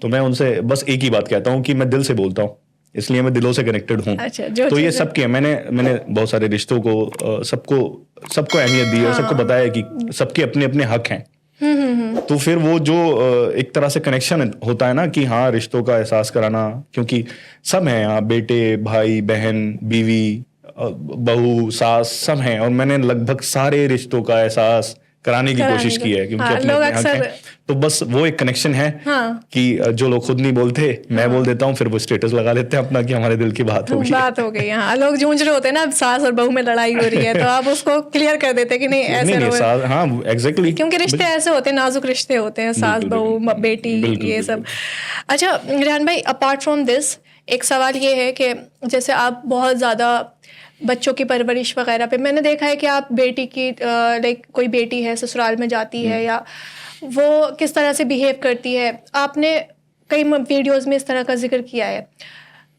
तो मैं उनसे बस एक ही बात कहता हूँ कि मैं दिल से बोलता हूँ, इसलिए मैं दिलों से कनेक्टेड हूँ। अच्छा, तो ये सबके है, मैंने बहुत सारे रिश्तों को सबको अहमियत दी है और सबको बताया कि सबके अपने अपने हक हैं। तो फिर वो जो एक तरह से कनेक्शन होता है ना कि हाँ, रिश्तों का एहसास कराना, क्योंकि सब हैं यहाँ, बेटे, भाई, बहन, बीवी, बहू, सास, सब हैं, और मैंने लगभग सारे रिश्तों का एहसास कराने की कोशिश की है, क्योंकि अपने अपने हक हैं। तो बस वो एक कनेक्शन है कि जो लोग खुद नहीं बोलते, मैं बोल देता हूँ, फिर वो स्टेटस लगा लेते हैं अपना कि हमारे दिल की बात हो गई। हाँ, लोग जूझ रहे होते हैं ना, सास और बहू में लड़ाई हो रही है, तो आप उसको क्लियर कर देते हैं कि नहीं, ऐसे हाँ, एग्जैक्टली, क्योंकि रिश्ते ऐसे होते हैं, नाजुक रिश्ते होते हैं, सास बहू, बेटी, ये सब। अच्छा रेहान भाई, अपार्ट फ्रॉम दिस, एक सवाल ये है कि जैसे आप बहुत ज़्यादा बच्चों की परवरिश वगैरह पे, मैंने देखा है कि आप बेटी की कोई बेटी है ससुराल में जाती है या वो किस तरह से बिहेव करती है, आपने कई वीडियोस में इस तरह का जिक्र किया है।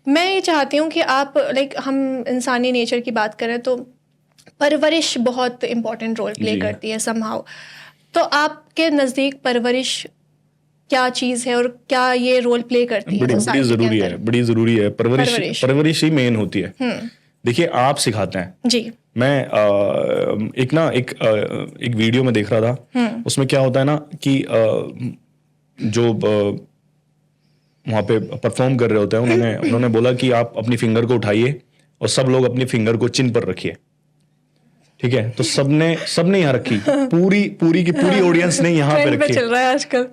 मैं ये चाहती हूँ कि आप हम इंसानी नेचर की बात करें तो परवरिश बहुत इम्पोर्टेंट रोल प्ले करती है समहाउ। तो आपके नज़दीक परवरिश क्या चीज़ है और क्या ये रोल प्ले करती है? बड़ी ज़रूरी है परवरिश ही मेन होती है। देखिए, आप सिखाते हैं जी। मैं एक वीडियो में देख रहा था, उसमें क्या होता है ना कि जो वहाँ पे परफॉर्म कर रहे होते हैं, उन्होंने बोला कि आप अपनी फिंगर को उठाइए और सब लोग अपनी फिंगर को चिन पर रखिए, ठीक है? तो सबने यहाँ रखी, पूरी की पूरी ऑडियंस ने यहाँ पे रखी, चल रहा है आजकल।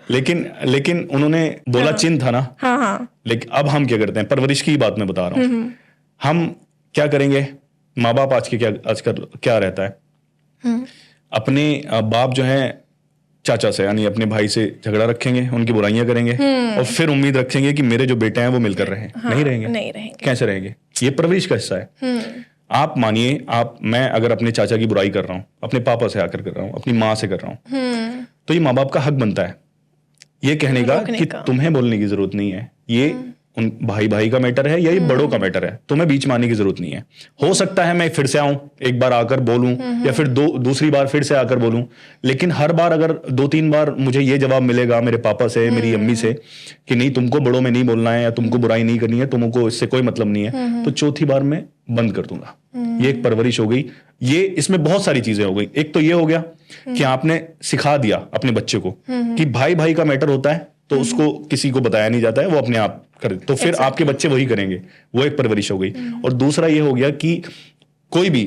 लेकिन उन्होंने बोला चिन था ना। हाँ। लेकिन अब हम क्या करते हैं, परवरिश की बात मैं बता रहा हूँ, हम क्या करेंगे, माँ बाप आजकल क्या रहता है, अपने बाप जो है चाचा से यानी अपने भाई से झगड़ा रखेंगे, उनकी बुराइयां करेंगे और फिर उम्मीद रखेंगे कि मेरे जो बेटे हैं वो मिलकर रहें। नहीं रहेंगे। कैसे रहेंगे? ये परवरिश का हिस्सा है। आप मानिए, मैं अगर अपने चाचा की बुराई कर रहा हूँ, अपने पापा से आकर कर रहा हूँ, अपनी माँ से कर रहा हूँ, तो ये माँ बाप का हक बनता है ये कहने का कि तुम्हें बोलने की जरूरत नहीं है, ये उन भाई का मैटर है या ये बड़ों का मैटर है, तुम्हें बीच में आने की जरूरत नहीं है। हो सकता है मैं फिर से आऊं, एक बार आकर बोलूं या फिर दूसरी बार फिर से आकर बोलूं, लेकिन हर बार अगर 2-3 बार मुझे ये जवाब मिलेगा मेरे पापा से, मेरी अम्मी से कि नहीं, तुमको बड़ों में नहीं बोलना है या तुमको बुराई नहीं करनी है, तुमको इससे कोई मतलब नहीं है, तो चौथी बार मैं बंद कर दूंगा। ये एक परवरिश हो गई। ये इसमें बहुत सारी चीजें हो गई। एक तो ये हो गया कि आपने सिखा दिया अपने बच्चे को कि भाई का मैटर होता है, तो उसको किसी को बताया नहीं जाता है, वो अपने आप करे, तो फिर आपके बच्चे वही करेंगे, वो एक परवरिश हो गई। और दूसरा ये हो गया कि कोई भी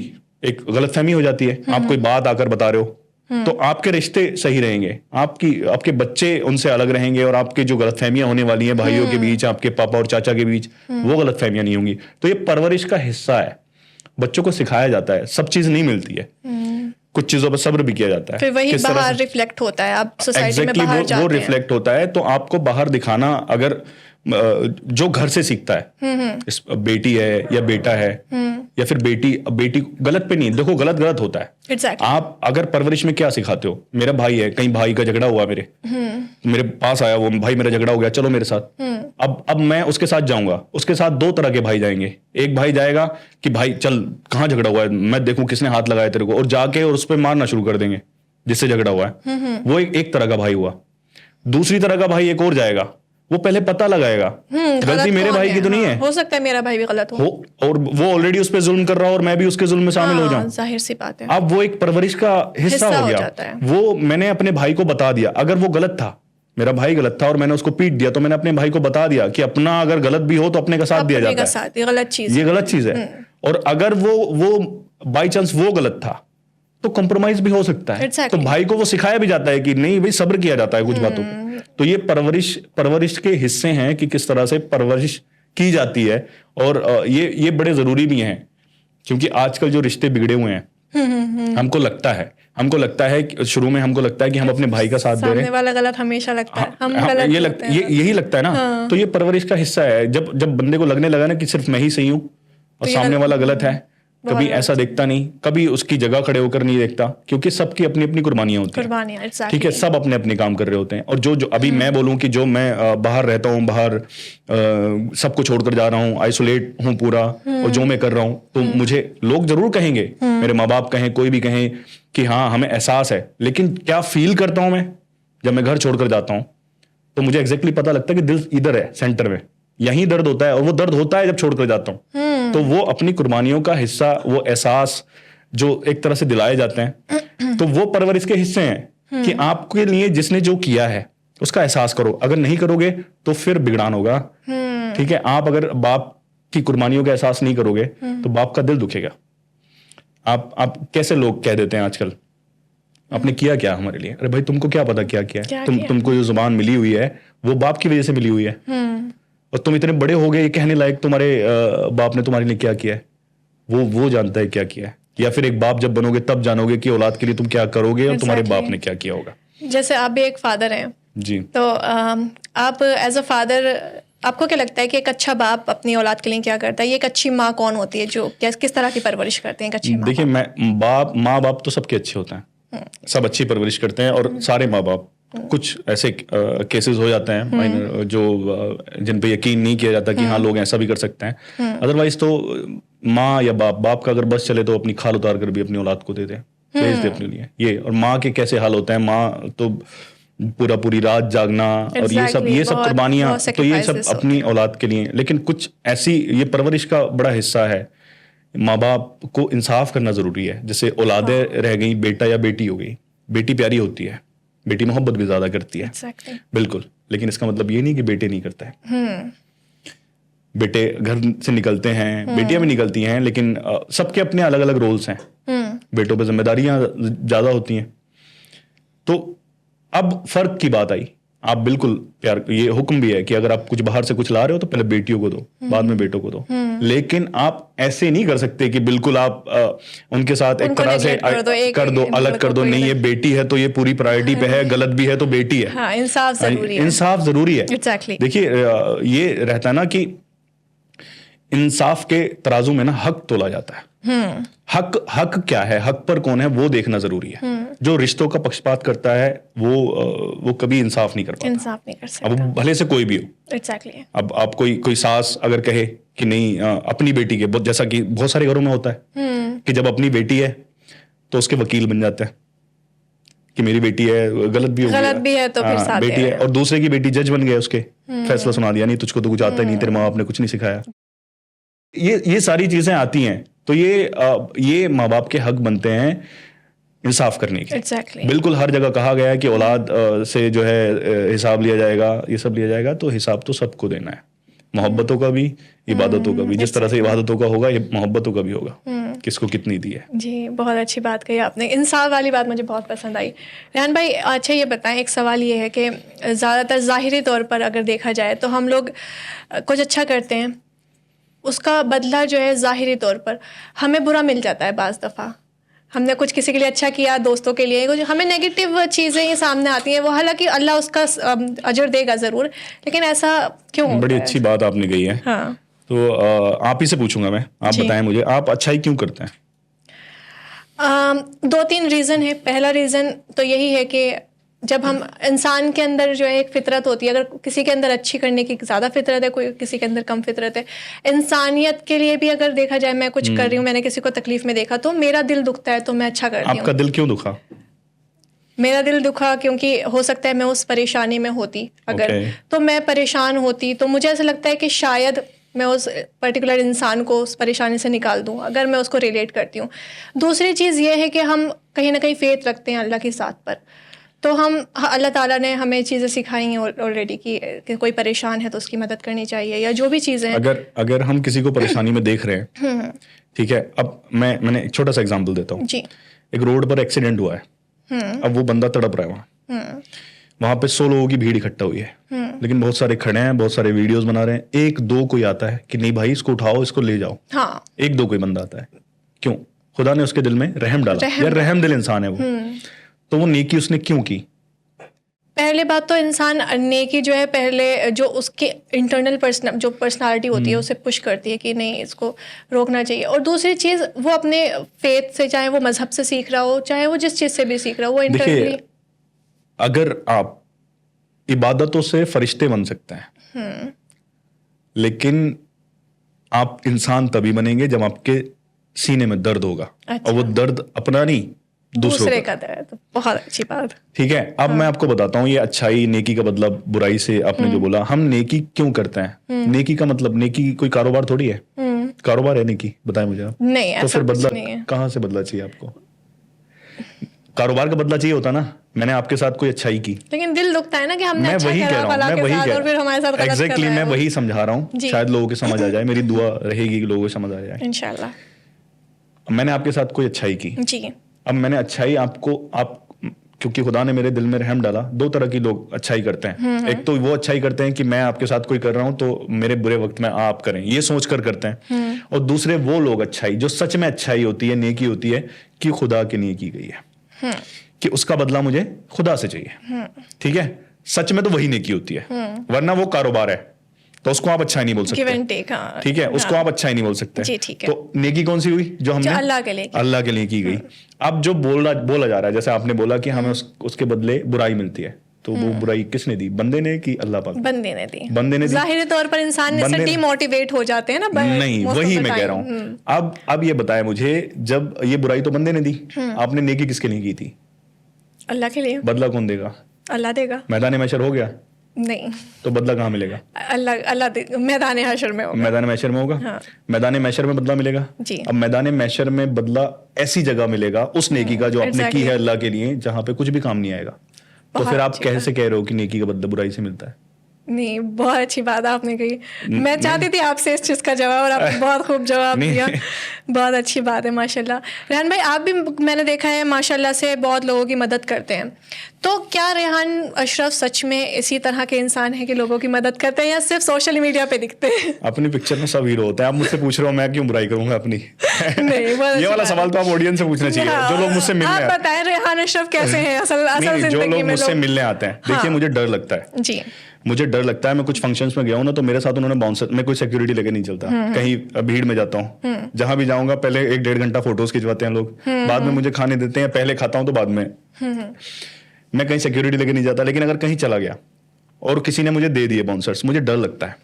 एक गलतफहमी हो जाती है, आप कोई बात आकर बता रहे हो, तो आपके रिश्ते सही रहेंगे, आपके बच्चे उनसे अलग रहेंगे और आपके जो गलतफहमियां होने वाली हैं भाइयों के बीच, आपके पापा और चाचा के बीच, वो गलतफहमियां नहीं होंगी। तो ये परवरिश का हिस्सा है, बच्चों को सिखाया जाता है, सब चीज नहीं मिलती है, कुछ चीजों पर सब्र भी किया जाता है, फिर वही बाहर रिफ्लेक्ट होता है, आप सोसाइटी में बाहर जाते हैं, वो रिफ्लेक्ट होता है। तो आपको बाहर दिखाना, अगर जो घर से सीखता है, बेटी है या बेटा है या फिर बेटी गलत पे नहीं, देखो गलत होता है। आप अगर परवरिश में क्या सिखाते हो, मेरा भाई है, कहीं भाई का झगड़ा हुआ मेरे पास आया, वो भाई मेरा झगड़ा हो गया, चलो मेरे साथ, अब मैं उसके साथ जाऊंगा, उसके साथ 2 तरह के भाई जाएंगे। एक भाई जाएगा कि भाई चल कहाँ झगड़ा हुआ है, मैं देखूं किसने हाथ लगाया तेरे को, और जाके और उस पर मारना शुरू कर देंगे जिससे झगड़ा हुआ है, वो एक तरह का भाई हुआ। दूसरी तरह का भाई एक और जाएगा, वो पहले पता लगाएगा गलती मेरे भाई की तो नहीं है, हो सकता है मेरा भाई भी गलत हो और वो ऑलरेडी उस पे जुल्म कर रहा हो और मैं भी उसके जुल्म में शामिल हो जाऊं, जाहिर सी बात है। अब वो एक परवरिश का हिस्सा हो गया। वो मैंने अपने भाई को बता दिया, अगर वो गलत था मेरा भाई गलत था और मैंने उसको पीट दिया, तो मैंने अपने भाई को बता दिया कि अपना अगर गलत भी हो तो अपने का साथ दिया जाता है। साथ, ये गलत चीज, ये गलत चीज है। और अगर वो बाई चांस वो गलत था तो कॉम्प्रोमाइज भी हो सकता है। तो भाई को वो सिखाया भी जाता है कि नहीं भाई, सब्र किया जाता है कुछ बातों पे। तो ये परवरिश के हिस्से हैं कि किस तरह से परवरिश की जाती है, और ये बड़े जरूरी भी हैं, क्योंकि आजकल जो रिश्ते बिगड़े हुए हैं, हमको लगता है कि शुरू में हमको लगता है कि हम अपने भाई का साथ दे रहे हैं, वाला गलत हमेशा लगता है, हम गलत यही लगता है ना। तो ये परवरिश का हिस्सा है। जब बंदे को लगने लगा ना कि सिर्फ मैं ही सही हूं और सामने वाला गलत है, कभी ऐसा देखता नहीं, कभी उसकी जगह खड़े होकर नहीं देखता, क्योंकि सबकी अपनी अपनी कुर्बानियां होती हैं। ठीक है, सब अपने अपने काम कर रहे होते हैं। और जो अभी मैं बोलूं कि जो मैं बाहर रहता हूं, बाहर सबको छोड़कर जा रहा हूं, आइसोलेट हूं पूरा, और जो मैं कर रहा हूं, तो मुझे लोग जरूर कहेंगे, मेरे माँ बाप कहें, कोई भी कहें कि हाँ हमें एहसास है, लेकिन क्या फील करता हूं मैं जब मैं घर छोड़कर जाता हूं, तो मुझे एग्जैक्टली पता लगता है कि दिल इधर है, सेंटर में, यही दर्द होता है। और वो दर्द होता है जब छोड़कर जाता हूं। तो वो अपनी कुर्बानियों का हिस्सा, वो एहसास जो एक तरह से दिलाए जाते हैं, तो वो परवरिश के हिस्से हैं कि आपके लिए जिसने जो किया है उसका एहसास करो। अगर नहीं करोगे तो फिर बिगड़ान होगा। ठीक है, आप अगर बाप की कुर्बानियों का एहसास नहीं करोगे तो बाप का दिल दुखेगा। आप कैसे लोग कह देते हैं आजकल, आपने किया क्या हमारे लिए? अरे भाई तुमको क्या पता क्या किया? तुमको जो जुबान मिली हुई है वो बाप की वजह से मिली हुई है, और तुम इतने बड़े हो गए ये कहने लायक तुम्हारे बाप ने तुम्हारे लिए क्या किया है, वो जानता है क्या किया है। या फिर एक बाप जब बनोगे तब जानोगे कि औलाद के लिए तुम क्या करोगे और तुम्हारे बाप ने क्या किया होगा। जैसे आप भी एक फादर हैं जी, तो आप एज अ फादर, आपको क्या लगता है कि एक अच्छा बाप अपनी औलाद के लिए क्या करता है? ये एक अच्छी माँ कौन होती है जो किस तरह की परवरिश करते हैं एक अच्छी माँ? देखिए, माँ बाप तो सबके अच्छे होते हैं, सब अच्छी परवरिश करते हैं, और सारे माँ बाप। कुछ ऐसे केसेस हो जाते हैं माइनर, जो जिन पे यकीन नहीं किया जाता कि हाँ लोग ऐसा भी कर सकते हैं। अदरवाइज तो माँ या बाप का अगर बस चले तो अपनी खाल उतार कर भी अपनी औलाद को दे दे, भेज दे अपने लिए। ये और माँ के कैसे हाल होते हैं, माँ तो पूरी रात जागना और ये सब कुर्बानियां, तो ये सब अपनी औलाद के लिए। लेकिन कुछ ऐसी, ये परवरिश का बड़ा हिस्सा है, माँ बाप को इंसाफ करना जरूरी है। जैसे औलादें रह गई, बेटा या बेटी हो गई, बेटी प्यारी होती है, बेटी मोहब्बत भी ज्यादा करती है, बिल्कुल, लेकिन इसका मतलब ये नहीं कि बेटे नहीं करता है। बेटे घर से निकलते हैं, बेटियां भी निकलती हैं, लेकिन सबके अपने अलग अलग रोल्स हैं। बेटों पे जिम्मेदारियां ज्यादा होती हैं। तो अब फर्क की बात आई, आप बिल्कुल प्यार, ये हुक्म भी है कि अगर आप कुछ बाहर से कुछ ला रहे हो तो पहले बेटियों को दो, बाद में बेटों को दो। लेकिन आप ऐसे नहीं कर सकते कि बिल्कुल आप उनके साथ एक तरह से कर दो, अलग कर दो। नहीं, ये बेटी है तो ये पूरी प्रायोरिटी पे है, गलत भी है तो बेटी है। हाँ, इंसाफ जरूरी है। इंसाफ जरूरी है। देखिए, ये रहता है ना कि इंसाफ के तराजू में ना हक तोला जाता है। हक क्या है, हक पर कौन है, वो देखना जरूरी है। जो रिश्तों का पक्षपात करता है वो कभी इंसाफ नहीं कर पाता। अब भले से कोई भी हो। अब आप कोई सास अगर कहे कि नहीं अपनी बेटी के, जैसा कि बहुत सारे घरों में होता है कि जब अपनी बेटी है तो उसके वकील बन जाते हैं कि मेरी बेटी है, गलत भी है तो फिर साथ बेटी है, और दूसरे की बेटी जज बन गए, उसके फैसला सुना दिया, नहीं तुझको तो कुछ आता ही नहीं, तेरे माँ बाप ने कुछ नहीं सिखाया। ये सारी चीजें आती हैं। तो ये माँ बाप के हक बनते हैं इंसाफ करने के। बिल्कुल हर जगह कहा गया है कि औलाद से जो है हिसाब लिया जाएगा, ये सब लिया जाएगा। तो हिसाब तो सबको देना है, मोहब्बतों का भी, इबादतों का भी। जिस तरह से इबादतों का होगा, ये मोहब्बतों का भी होगा, किसको कितनी दी है। जी, बहुत अच्छी बात कही आपने। इंसाफ वाली बात मुझे बहुत पसंद आई। रेहान भाई, अच्छा ये बताएं, एक सवाल ये है कि ज़्यादातर ज़ाहिरी तौर पर अगर देखा जाए तो हम लोग कुछ अच्छा करते हैं, उसका बदला जो है ज़ाहिरी तौर पर हमें बुरा मिल जाता है। बाज़ दफ़ा हमने कुछ किसी के लिए अच्छा किया, दोस्तों के लिए, कुछ हमें नेगेटिव चीज़ें ही सामने आती हैं। वो हालांकि अल्लाह उसका अजर देगा ज़रूर, लेकिन ऐसा क्यों होता है? बड़ी अच्छी बात आपने कही है। हाँ, तो आप ही से पूछूंगा मैं, आप बताएं मुझे, आप अच्छाई क्यों करते हैं? 2-3 रीज़न है। पहला रीज़न तो यही है कि जब हम, इंसान के अंदर जो है एक फितरत होती है, अगर किसी के अंदर अच्छी करने की ज़्यादा फितरत है, कोई किसी के अंदर कम फितरत है। इंसानियत के लिए भी अगर देखा जाए, मैं कुछ कर रही हूँ, मैंने किसी को तकलीफ में देखा तो मेरा दिल दुखता है, तो मैं अच्छा करती हूँ। आपका दिल क्यों दुखा? मेरा दिल दुखा क्योंकि हो सकता है मैं उस परेशानी में होती अगर, तो मैं परेशान होती, तो मुझे ऐसा लगता है कि शायद मैं उस पर्टिकुलर इंसान को उस परेशानी से निकाल दूं, अगर मैं उसको रिलेट करती हूँ। दूसरी चीज़ ये है कि हम कहीं ना कहीं फेथ रखते हैं अल्लाह की ज़ात पर, तो हम अल्लाह ताला ने हमें चीज़ें सिखाई हैं ऑलरेडी कि कोई परेशान है तो उसकी मदद करनी चाहिए, या जो भी चीज़ें हैं। अगर हम किसी को परेशानी में देख रहे हैं, ठीक है, अब मैंने एक छोटा सा एग्जांपल देता हूँ। एक रोड पर एक्सीडेंट हुआ है, अब वो बंदा तड़प रहा है, वहां पे 100 लोगों की भीड़ इकट्ठा हुई है, लेकिन बहुत सारे खड़े हैं, बहुत सारे वीडियोस बना रहे हैं, एक दो कोई आता है कि नहीं भाई इसको उठाओ, इसको ले जाओ। हाँ। एक दो कोई बंदा आता है, क्यों? खुदा ने उसके दिल में रहम डाला, या रहम दिल इंसान है वो, तो वो नेकी उसने क्यों की? पहले बात तो इंसान नेकी जो है पहले जो उसके इंटरनल जो पर्सनालिटी होती है उसे पुश करती है कि नहीं इसको रोकना चाहिए। और दूसरी चीज़ वो अपने फेथ से, चाहे वो मजहब से सीख रहा हो, चाहे वो जिस चीज़ से भी सीख रहा हो, वो इंटरनली। अगर आप इबादतों से फरिश्ते बन सकते हैं, लेकिन आप इंसान तभी बनेंगे जब आपके सीने में दर्द होगा। अच्छा। और वो दर्द अपना नहीं, दूसरे का दर्द। बहुत अच्छी बात। ठीक है, अब मैं आपको बताता हूँ ये अच्छाई नेकी का बदला बुराई से आपने जो बोला, हम नेकी क्यों करते हैं? नेकी का मतलब, नेकी कोई कारोबार थोड़ी है, कारोबार है नेकी? बताएं मुझे आप। नहीं, तो फिर बदला कहाँ से बदला चाहिए आपको? कारोबार का बदला चाहिए होता ना, मैंने आपके साथ कोई अच्छाई की, लेकिन दिल दुखता है ना कि हमने अच्छा करा भला के साथ और फिर हमारे साथ गलत कर रहा है। एग्जैक्टली, मैं वही समझा रहा हूँ, शायद लोगों को समझ आ जाए, मेरी दुआ रहेगी कि लोगों को समझ आ जाए इंशाल्लाह। मैंने आपके साथ कोई अच्छाई की जी, अब मैंने अच्छाई आप क्योंकि खुदा ने मेरे दिल में रहम डाला। दो तरह की लोग अच्छाई करते हैं, एक तो वो अच्छाई करते हैं कि मैं आपके साथ कोई कर रहा हूं तो मेरे बुरे वक्त में आप करें, ये सोच कर करते हैं। और दूसरे वो लोग अच्छाई जो सच में अच्छाई होती है, नेकी होती है कि खुदा के लिए की गई है, कि उसका बदला मुझे खुदा से चाहिए। ठीक है, सच में तो वही नेकी होती है, वरना वो कारोबार है तो उसको आप अच्छा ही नहीं बोल सकते। ठीक है, उसको आप अच्छा ही नहीं बोल सकते। तो नेकी कौन सी हुई? जो हमने अल्लाह के लिए की गई। अब जो बोला जा रहा है, जैसे आपने बोला कि हमें उसके बदले बुराई मिलती है, तो वो बुराई किसने दी? बंदे ने कि अल्लाह पाक? बंदे ने दी। जाहिर तौर पर इंसान से डिमोटिवेट हो जाते हैं ना। नहीं, वही मैं कह रहा हूँ। अब ये बताया मुझे, जब ये बुराई तो बंदे ने दी, आपने नेकी किसके लिए की थी? अल्लाह के लिए। बदला कौन देगा? अल्लाह देगा। मैदान महशर हो गया? नहीं। तो बदला कहाँ मिलेगा? अल्लाह मैदान हशर में होगा। मैदान महशर में होगा। हाँ। मैदान महशर में बदला मिलेगा जी। अब मैदान महशर में बदला ऐसी जगह मिलेगा उस नेकी का जो आपने की है अल्लाह के लिए, जहाँ पे कुछ भी काम नहीं आएगा। तो फिर आप कैसे कह रहे हो कि नेकी का बदला बुराई से मिलता है? नहीं, बहुत अच्छी बात आपने कही। मैं चाहती थी आपसे इस चीज़ का जवाब, और आपने बहुत खूब जवाब दिया। बहुत अच्छी बात है माशाल्लाह। रेहान भाई, आप भी मैंने देखा है माशाल्लाह से बहुत लोगों की मदद करते हैं, तो क्या रेहान अशरफ सच में इसी तरह के इंसान है कि लोगों की मदद करते हैं, या सिर्फ सोशल मीडिया पे दिखते हैं? अपनी पिक्चर में सब हीरो होते हैं। आप मुझसे पूछ रहे हो, मैं क्यों बुराई करूंगा अपनी? नहीं, ये वाला सवाल तो आप ऑडियंस से पूछना चाहिए। जो लोग मुझसे मिलने आप बताएं रेहान अशरफ कैसे हैं असल जिंदगी में? जो लोग मुझसे मिलने आते हैं, देखिए मुझे डर लगता है जी, मुझे डर लगता है। मैं कुछ फंक्शंस में गया हूँ ना, तो मेरे साथ उन्होंने बाउंसर, मैं कोई सिक्योरिटी लेके नहीं चलता, कहीं भीड़ में जाता हूँ, जहां भी जाऊंगा पहले 1-1.5 घंटा फोटोज खिंचवाते हैं लोग, बाद में मुझे खाने देते हैं, पहले खाता हूँ तो बाद में। मैं कहीं सिक्योरिटी लेके नहीं जाता, लेकिन अगर कहीं चला गया और किसी ने मुझे दे दिए बाउंसर्स, मुझे डर लगता है।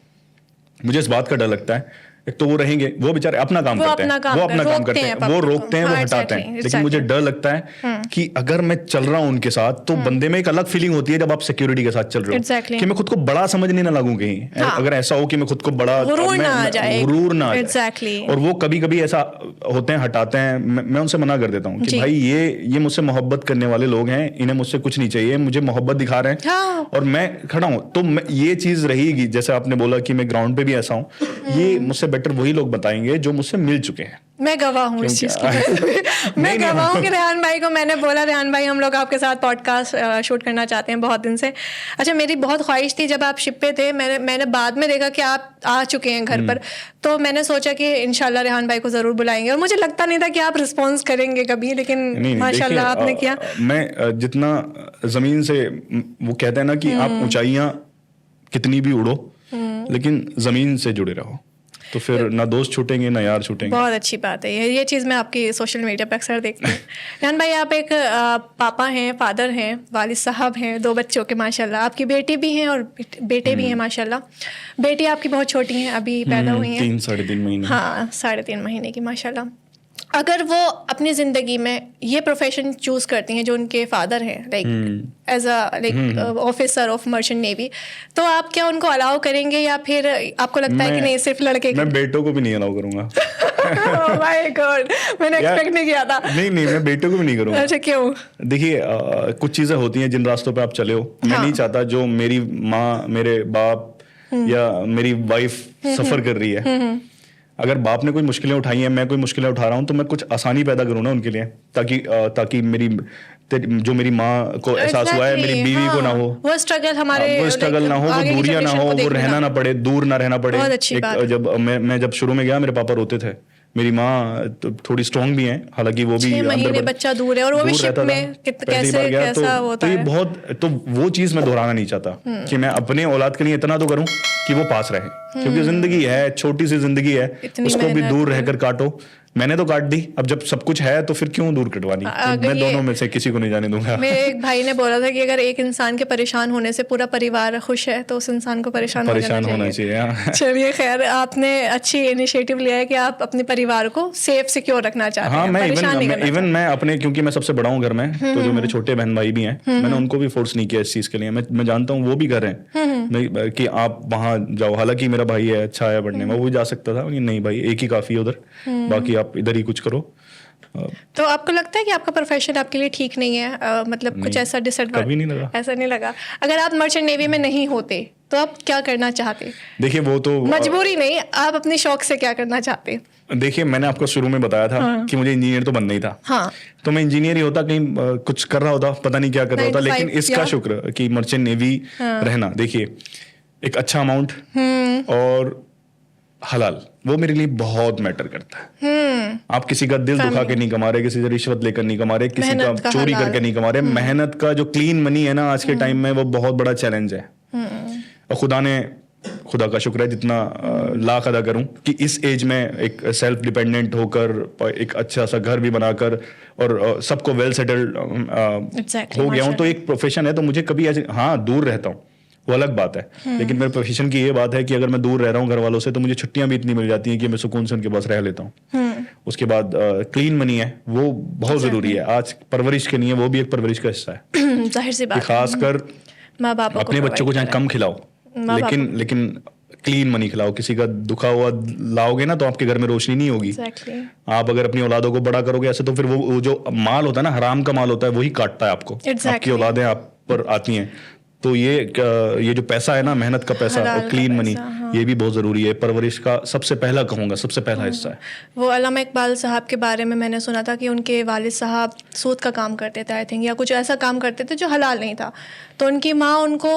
मुझे इस बात का डर लगता है, एक तो वो रहेंगे, वो बेचारे अपना काम करते हैं, वो अपना काम करते हैं, वो रोकते हैं, वो हटाते हैं, लेकिन मुझे डर लगता है कि अगर मैं चल रहा हूं उनके साथ, तो बंदे में एक अलग फीलिंग होती है जब आप सिक्योरिटी के साथ चल रहे हो, कि मैं खुद को बड़ा समझने ना लगूं कहीं। अगर ऐसा हो कि मैं खुद को बड़ा, गुरूर ना आ जाए। और वो कभी कभी ऐसा होते हैं, हटाते हैं, मैं उनसे मना कर देता हूँ कि भाई ये मुझसे मोहब्बत करने वाले लोग हैं, इन्हें मुझसे कुछ नहीं चाहिए, मुझे मोहब्बत दिखा रहे हैं और मैं खड़ा हूँ। तो ये चीज रहेगी, जैसे आपने बोला कि मैं ग्राउंड पे भी ऐसा हूँ, ये मुझसे बेटर वही लोग बताएंगे जो मुझसे मिल चुके हैं। मैं गवाह हूँ इस चीज की। मैं गवाह हूँ कि रेहान भाई को मैंने बोला, रेहान भाई हम लोग आपके साथ पॉडकास्ट शूट करना चाहते हैं बहुत दिन से। अच्छा, मेरी बहुत ख्वाहिश थी, जब आप शिप पे थे, मैंने बाद में देखा कि आप आ चुके हैं घर पर, तो मैंने सोचा कि इंशाल्लाह रेहान भाई को जरूर बुलाएंगे, और मुझे लगता नहीं था कि आप रिस्पॉन्स करेंगे कभी, लेकिन माशाल्लाह आपने किया। मैं जितना जमीन से, वो कहते हैं ना कि आप ऊंचाइयां कितनी भी उड़ो, लेकिन जमीन से जुड़े रहो, तो फिर ना दोस्त छूटेंगे ना यार छूटेंगे। बहुत अच्छी बात है, ये चीज़ मैं आपकी सोशल मीडिया पर अक्सर देखती हूँ। रेहान भाई, आप एक पापा हैं, फादर हैं, वालिद साहब हैं 2 बच्चों के माशाल्लाह। आपकी बेटी भी हैं और बेटे भी हैं माशाल्लाह। बेटी आपकी बहुत छोटी हैं, अभी पैदा हुई हैं, 3-3.5 महीने। हाँ, 3.5 महीने की माशाल्लाह। अगर वो अपनी ज़िंदगी में ये प्रोफेशन चूज़ करती हैं जो उनके फादर हैं, like as a officer of merchant navy, तो आप क्या उनको अलाउ करेंगे या फिर आपको लगता है कि नहीं सिर्फ लड़के मैं बेटों को भी नहीं अलाउ करूंगा। ओह माय गॉड, मैंने एक्सपेक्ट नहीं किया था। नहीं मैं बेटों को भी नहीं करूंगा। अच्छा, क्यों? देखिए कुछ चीजें होती हैं जिन रास्तों पे आप चले हो, मैं नहीं चाहता जो मेरी माँ, मेरे बाप या मेरी वाइफ सफर कर रही है, अगर बाप ने कोई मुश्किलें उठाई हैं, मैं कोई मुश्किलें उठा रहा हूँ, तो मैं कुछ आसानी पैदा करूँ ना उनके लिए, ताकि जो मेरी माँ को एहसास हुआ है मेरी बीवी को ना हो, वो स्ट्रगल हमारे, वो स्ट्रगल ना हो, वो दूरियां ना हो, वो रहना ना पड़े, दूर ना रहना पड़े। बहुत अच्छी बात। जब मैं जब शुरू में गया, मेरे पापा रोते थे। मेरी माँ तो थोड़ी स्ट्रांग भी हैं, हालांकि वो भी 6 महीने बच्चा दूर है और वो भी शिप में, कैसा होता है। तो ये बहुत, तो वो चीज मैं दोहराना नहीं चाहता कि मैं अपने औलाद के लिए इतना तो करूं कि वो पास रहे, क्योंकि जिंदगी है, छोटी सी जिंदगी है, उसको भी दूर रहकर काटो। मैंने तो काट दी, अब जब सब कुछ है तो फिर क्यों दूर कटवानी। तो मैं दोनों में से किसी को नहीं जाने दूंगा। मेरे एक भाई ने बोला था कि अगर एक इंसान के परेशान होने से पूरा परिवार खुश है तो उस इंसान को परेशान होना चाहिए। चलिए खैर, आपने अच्छी इनिशिएटिव लिया है कि आप अपने परिवार को सेफ सिक्योर रखना चाहते हैं। मैं अपने, क्योंकि मैं सबसे बड़ा हूँ घर में, तो जो मेरे छोटे बहन भाई भी हैं, मैंने उनको भी फोर्स नहीं किया इस चीज के लिए। मैं जानता हूँ वो भी कर रहे हैं कि आप वहां जाओ, हालांकि मेरा भाई है, अच्छा है पढ़ने में, वो भी जा सकता था, नहीं भाई एक ही काफी है उधर, बाकी आप इधर ही कुछ करो। तो आपको लगता है कि आपका प्रोफेशन आपके लिए ठीक नहीं है? मतलब नहीं, कुछ ऐसा डिसएडवांटेज? कभी नहीं लगा। ऐसा नहीं लगा? अगर आप मर्चेंट नेवी में नहीं होते तो आप क्या करना चाहते? देखिए वो तो मजबूरी नहीं, आप अपने शौक से क्या करना चाहते? देखिए मैंने आपको शुरू में बताया था कि मुझे इंजीनियर तो बनना ही था। हाँ। तो मैं इंजीनियर ही होता, कहीं कुछ कर रहा होता, पता नहीं क्या कर रहा होता, लेकिन इसका शुक्र कि मर्चेंट नेवी रहना, देखिए एक अच्छा अमाउंट और हलाल, वो मेरे लिए बहुत मैटर करता है। आप किसी का दिल दुखा के नहीं कमा रहे, किसी से रिश्वत लेकर नहीं कमा रहे, किसी का चोरी करके नहीं कमा रहे। मेहनत का जो क्लीन मनी है ना आज के टाइम में, वो बहुत बड़ा चैलेंज है। और खुदा का शुक्र है, जितना लाख अदा करूं कि इस एज में एक सेल्फ डिपेंडेंट होकर, एक अच्छा सा घर भी बनाकर और सबको वेल सेटल्ड हो गया हूं, तो एक प्रोफेशन है। तो मुझे कभी ऐसे, हाँ दूर रहता हूँ वो अलग बात है, लेकिन मेरे प्रोफेशन की ये बात है कि अगर मैं दूर रह रहा हूँ घर वालों से, तो मुझे छुट्टियां भी इतनी मिल जाती हैं कि मैं सुकून से उनके पास रह लेता हूँ। उसके बाद क्लीन मनी है, वो बहुत जरूरी है आज परवरिश के लिए, वो भी एक परवरिश का हिस्सा है। जाहिर सी बात, खासकर माँ बाप अपने बच्चों को चाहे कम खिलाओ, लेकिन क्लीन मनी खिलाओ। किसी का दुखा हुआ लाओगे ना तो आपके घर में रोशनी नहीं होगी। आप अगर अपनी औलादों को बड़ा करोगे ऐसे, तो फिर वो जो माल होता है ना, हराम का माल होता है, वही काटता है आपको। आपकी औलादें आप पर आती हैं, तो ये जो पैसा है ना, मेहनत का पैसा और क्लीन मनी, ये भी बहुत जरूरी है। परवरिश का सबसे पहला कहूँगा, सबसे पहला हिस्सा है। वो अल्लामा इकबाल साहब के बारे में मैंने सुना था कि उनके वालिद साहब सूद का काम करते थे, आई थिंक, या कुछ ऐसा काम करते थे जो हलाल नहीं था। तो उनकी माँ उनको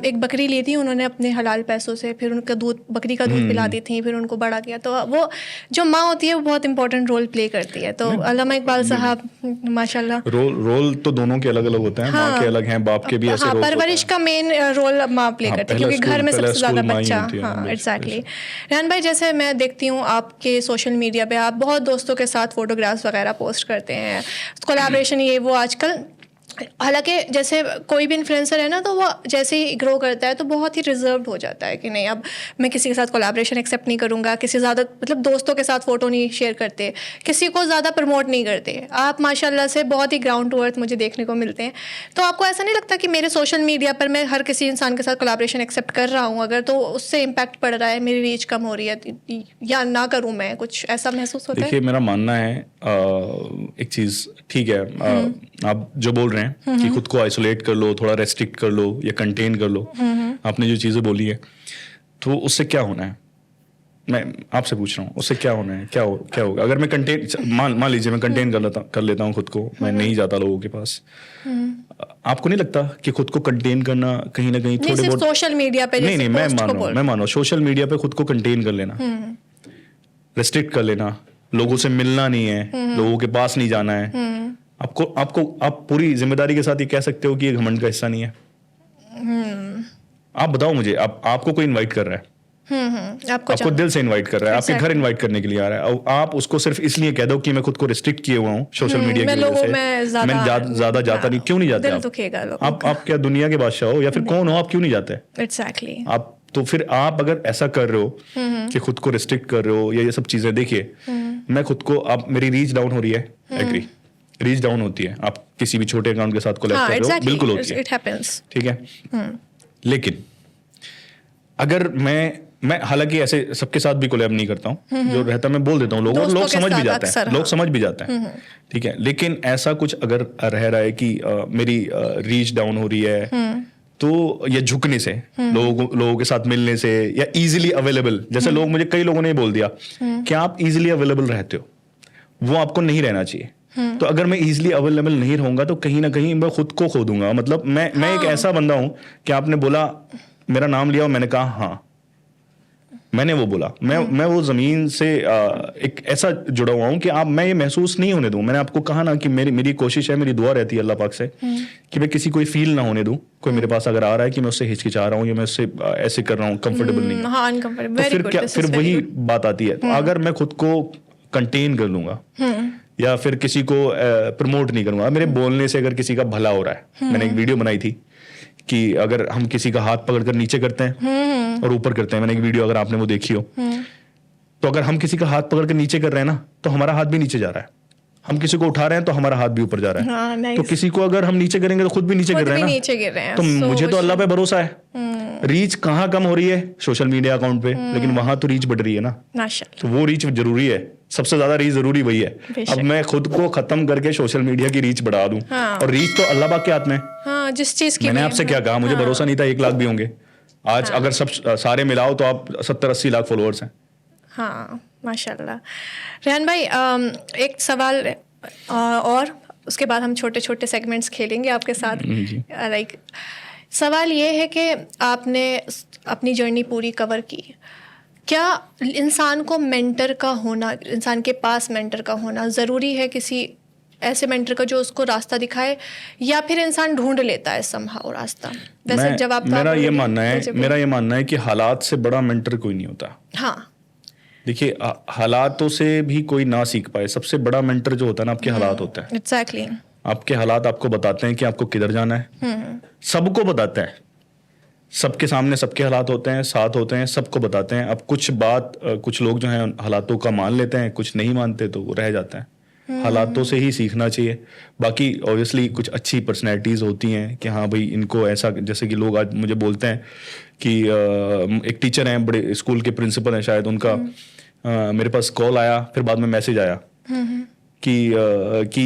एक बकरी ली थी उन्होंने अपने हलाल पैसों से, फिर उनका दूध, बकरी का दूध पिला दी थी, फिर उनको बड़ा किया। तो वो जो माँ होती है वो बहुत इंपॉर्टेंट रोल प्ले करती है। तो अल्लामा इकबाल साहब माशाल्लाह, रोल तो दोनों के अलग अलग होते हैं। माँ के अलग हैं, बाप के भी ऐसे रोल। परवरिश का मेन रोल माँ प्ले करती है, क्योंकि घर में सबसे ज्यादा बच्चा। हाँ, एग्जैक्टली। रेहान भाई, जैसे मैं देखती हूँ आपके सोशल मीडिया पे आप बहुत दोस्तों के साथ फोटोग्राफ्स वगैरह पोस्ट करते हैं, कोलैबोरेशन ये वो। आजकल हालांकि जैसे कोई भी इन्फ्लुएंसर है ना, तो वो जैसे ही ग्रो करता है तो बहुत ही रिजर्व्ड हो जाता है कि नहीं, अब मैं किसी के साथ कोलैबोरेशन एक्सेप्ट नहीं करूँगा, किसी ज़्यादा, मतलब दोस्तों के साथ फ़ोटो नहीं शेयर करते, किसी को ज़्यादा प्रमोट नहीं करते। आप माशाल्लाह से बहुत ही ग्राउंड टू अर्थ मुझे देखने को मिलते हैं। तो आपको ऐसा नहीं लगता कि मेरे सोशल मीडिया पर मैं हर किसी इंसान के साथ कोलैबोरेशन एक्सेप्ट कर रहा हूँ अगर, तो उससे इम्पैक्ट पड़ रहा है, मेरी रीच कम हो रही है, या ना करूँ मैं, कुछ ऐसा महसूस होता है? देखिए मेरा मानना है एक चीज़, ठीक है, आप जो बोल रहे हैं कि खुद को आइसोलेट कर लो, थोड़ा रेस्ट्रिक्ट कर लो या कंटेन कर लो, आपने जो चीज़ें बोली है, तो उससे क्या होना है? मैं आपसे पूछ रहा हूँ, उससे क्या होना है? क्या होगा अगर मैं कंटेन, मान लीजिए मैं कंटेन कर लेता हूँ खुद को, मैं नहीं जाता लोगों के पास। आपको नहीं लगता कि खुद को कंटेन करना कहीं ना कहीं थोड़े बहुत सोशल मीडिया पे? नहीं, मैं मान रहा हूँ सोशल मीडिया पे खुद को कंटेन कर लेना, रेस्ट्रिक्ट कर लेना, लोगों से मिलना नहीं है, लोगों के पास नहीं जाना है, आप पूरी जिम्मेदारी के साथ ये कह सकते हो कि ये घमंड का हिस्सा नहीं है? आप बताओ मुझे, आपको कोई इनवाइट कर रहा है, आपको दिल से इनवाइट कर रहा है, आपके घर इनवाइट करने के लिए आ रहा है, और आप उसको सिर्फ इसलिए कह दो कि मैं खुद को रिस्ट्रिक्ट किए हुआ हूँ सोशल मीडिया की वजह से, मैं ज्यादा जाता नहीं। क्यों नहीं जाते आप क्या दुनिया के बादशाह हो या फिर कौन हो, आप क्यों नहीं जाते? एग्जैक्टली। आप तो फिर आप अगर ऐसा कर रहे हो कि खुद को रिस्ट्रिक्ट कर रहे हो या ये सब चीजें, देखिए मैं खुद को, आप मेरी रीच डाउन हो रही है, एग्री, रीच डाउन होती है, आप किसी भी छोटे अकाउंट के साथ कोलैब कर रहे हो, बिल्कुल होती है, ठीक है। लेकिन अगर मैं हालांकि ऐसे सबके साथ भी कोलैब नहीं करता हूँ, जो रहता मैं बोल देता हूँ लोगों, और लोग समझ भी जाते हैं, लोग समझ भी जाते हैं, ठीक है। लेकिन ऐसा कुछ अगर रह रहा है कि मेरी रीच डाउन हो रही है, तो ये झुकने से, लोगों के साथ मिलने से, या इजीली अवेलेबल, जैसे लोग, मुझे कई लोगों ने बोल दिया कि आप इजीली अवेलेबल रहते हो, वो आपको नहीं रहना चाहिए। तो अगर मैं इजीली अवेलेबल नहीं रहूंगा तो कहीं ना कहीं मैं खुद को खो दूंगा। मतलब मैं एक ऐसा बंदा हूं कि आपने बोला, मेरा नाम लिया और मैंने कहा हाँ, मैंने वो बोला, मैं वो जमीन से एक ऐसा जुड़ा हुआ हूं कि मैं ये महसूस नहीं होने दूं। मैंने आपको कहा ना कि मेरी कोशिश है, मेरी दुआ रहती है अल्लाह पाक से कि मैं किसी को फील ना होने दूं, कोई मेरे पास अगर आ रहा है कि मैं उससे हिचकिचा रहा हूं या मैं उससे ऐसे कर रहा हूं, कंफर्टेबल नहीं, हाँ, अनकंफर्टेबल, तो फिर क्या, फिर वही बात आती है। तो अगर मैं खुद को कंटेन कर लूंगा या फिर किसी को प्रमोट नहीं करूंगा, मेरे बोलने से अगर किसी का भला हो रहा है, मैंने एक वीडियो बनाई थी कि अगर हम किसी का हाथ पकड़कर नीचे करते हैं और ऊपर करते हैं, मैंने एक वीडियो, अगर आपने वो देखी हो, तो अगर हम किसी का हाथ पकड़कर नीचे कर रहे हैं ना, तो हमारा हाथ भी नीचे जा रहा है, हम किसी को उठा रहे हैं तो हमारा हाथ भी ऊपर जा रहा है। हाँ, तो किसी को अगर हम नीचे करेंगे तो खुद भी नीचे गिर रहे हैं ना। तो मुझे तो अल्लाह पे भरोसा है, रीच कहाँ कम हो रही है सोशल मीडिया अकाउंट पे, लेकिन वहां तो रीच बढ़ रही है ना, तो वो रीच जरूरी है, सबसे ज्यादा रीच जरूरी वही है। अब मैं खुद को खत्म करके सोशल मीडिया की रीच बढ़ा दूं, और रीच तो अल्लाह पाक के हाथ में है। जिस चीज की मैंने आपसे क्या कहा, मुझे भरोसा नहीं था 1 लाख भी होंगे, आज अगर सब सारे मिलाओ तो आप 70-80 लाख फॉलोअर्स हैं। हाँ, माशाल्लाह। रेहान भाई, एक सवाल और उसके बाद हम छोटे छोटे सेगमेंट्स खेलेंगे आपके साथ। लाइक सवाल ये है कि आपने अपनी जर्नी पूरी कवर की, क्या इंसान को मेंटर का होना, इंसान के पास मेंटर का होना ज़रूरी है, किसी ऐसे मेंटर का जो उसको रास्ता दिखाए, या फिर इंसान ढूंढ लेता है समहाउ रास्ता? वैसे जवाब तो मेरा ये मानना है कि हालात से बड़ा मेंटर कोई नहीं होता। हाँ, देखिए, हालातों से भी कोई ना सीख पाए, सबसे बड़ा मेंटर जो होता है ना, आपके हालात होता है। एग्जैक्टली। आपके हालात आपको बताते हैं कि आपको किधर जाना है, सबको बताते हैं, सबके सामने सबके हालात होते हैं, साथ होते हैं, सबको बताते हैं। अब कुछ लोग जो हैं हालातों का मान लेते हैं, कुछ नहीं मानते, तो वो रह जाते हैं। हालातों से ही सीखना चाहिए। बाकी ऑब्वियसली कुछ अच्छी पर्सनैलिटीज़ होती हैं कि हाँ भाई, इनको ऐसा, जैसे कि लोग आज मुझे बोलते हैं कि एक टीचर हैं, बड़े स्कूल के प्रिंसिपल हैं शायद, उनका मेरे पास कॉल आया, फिर बाद में मैसेज आया कि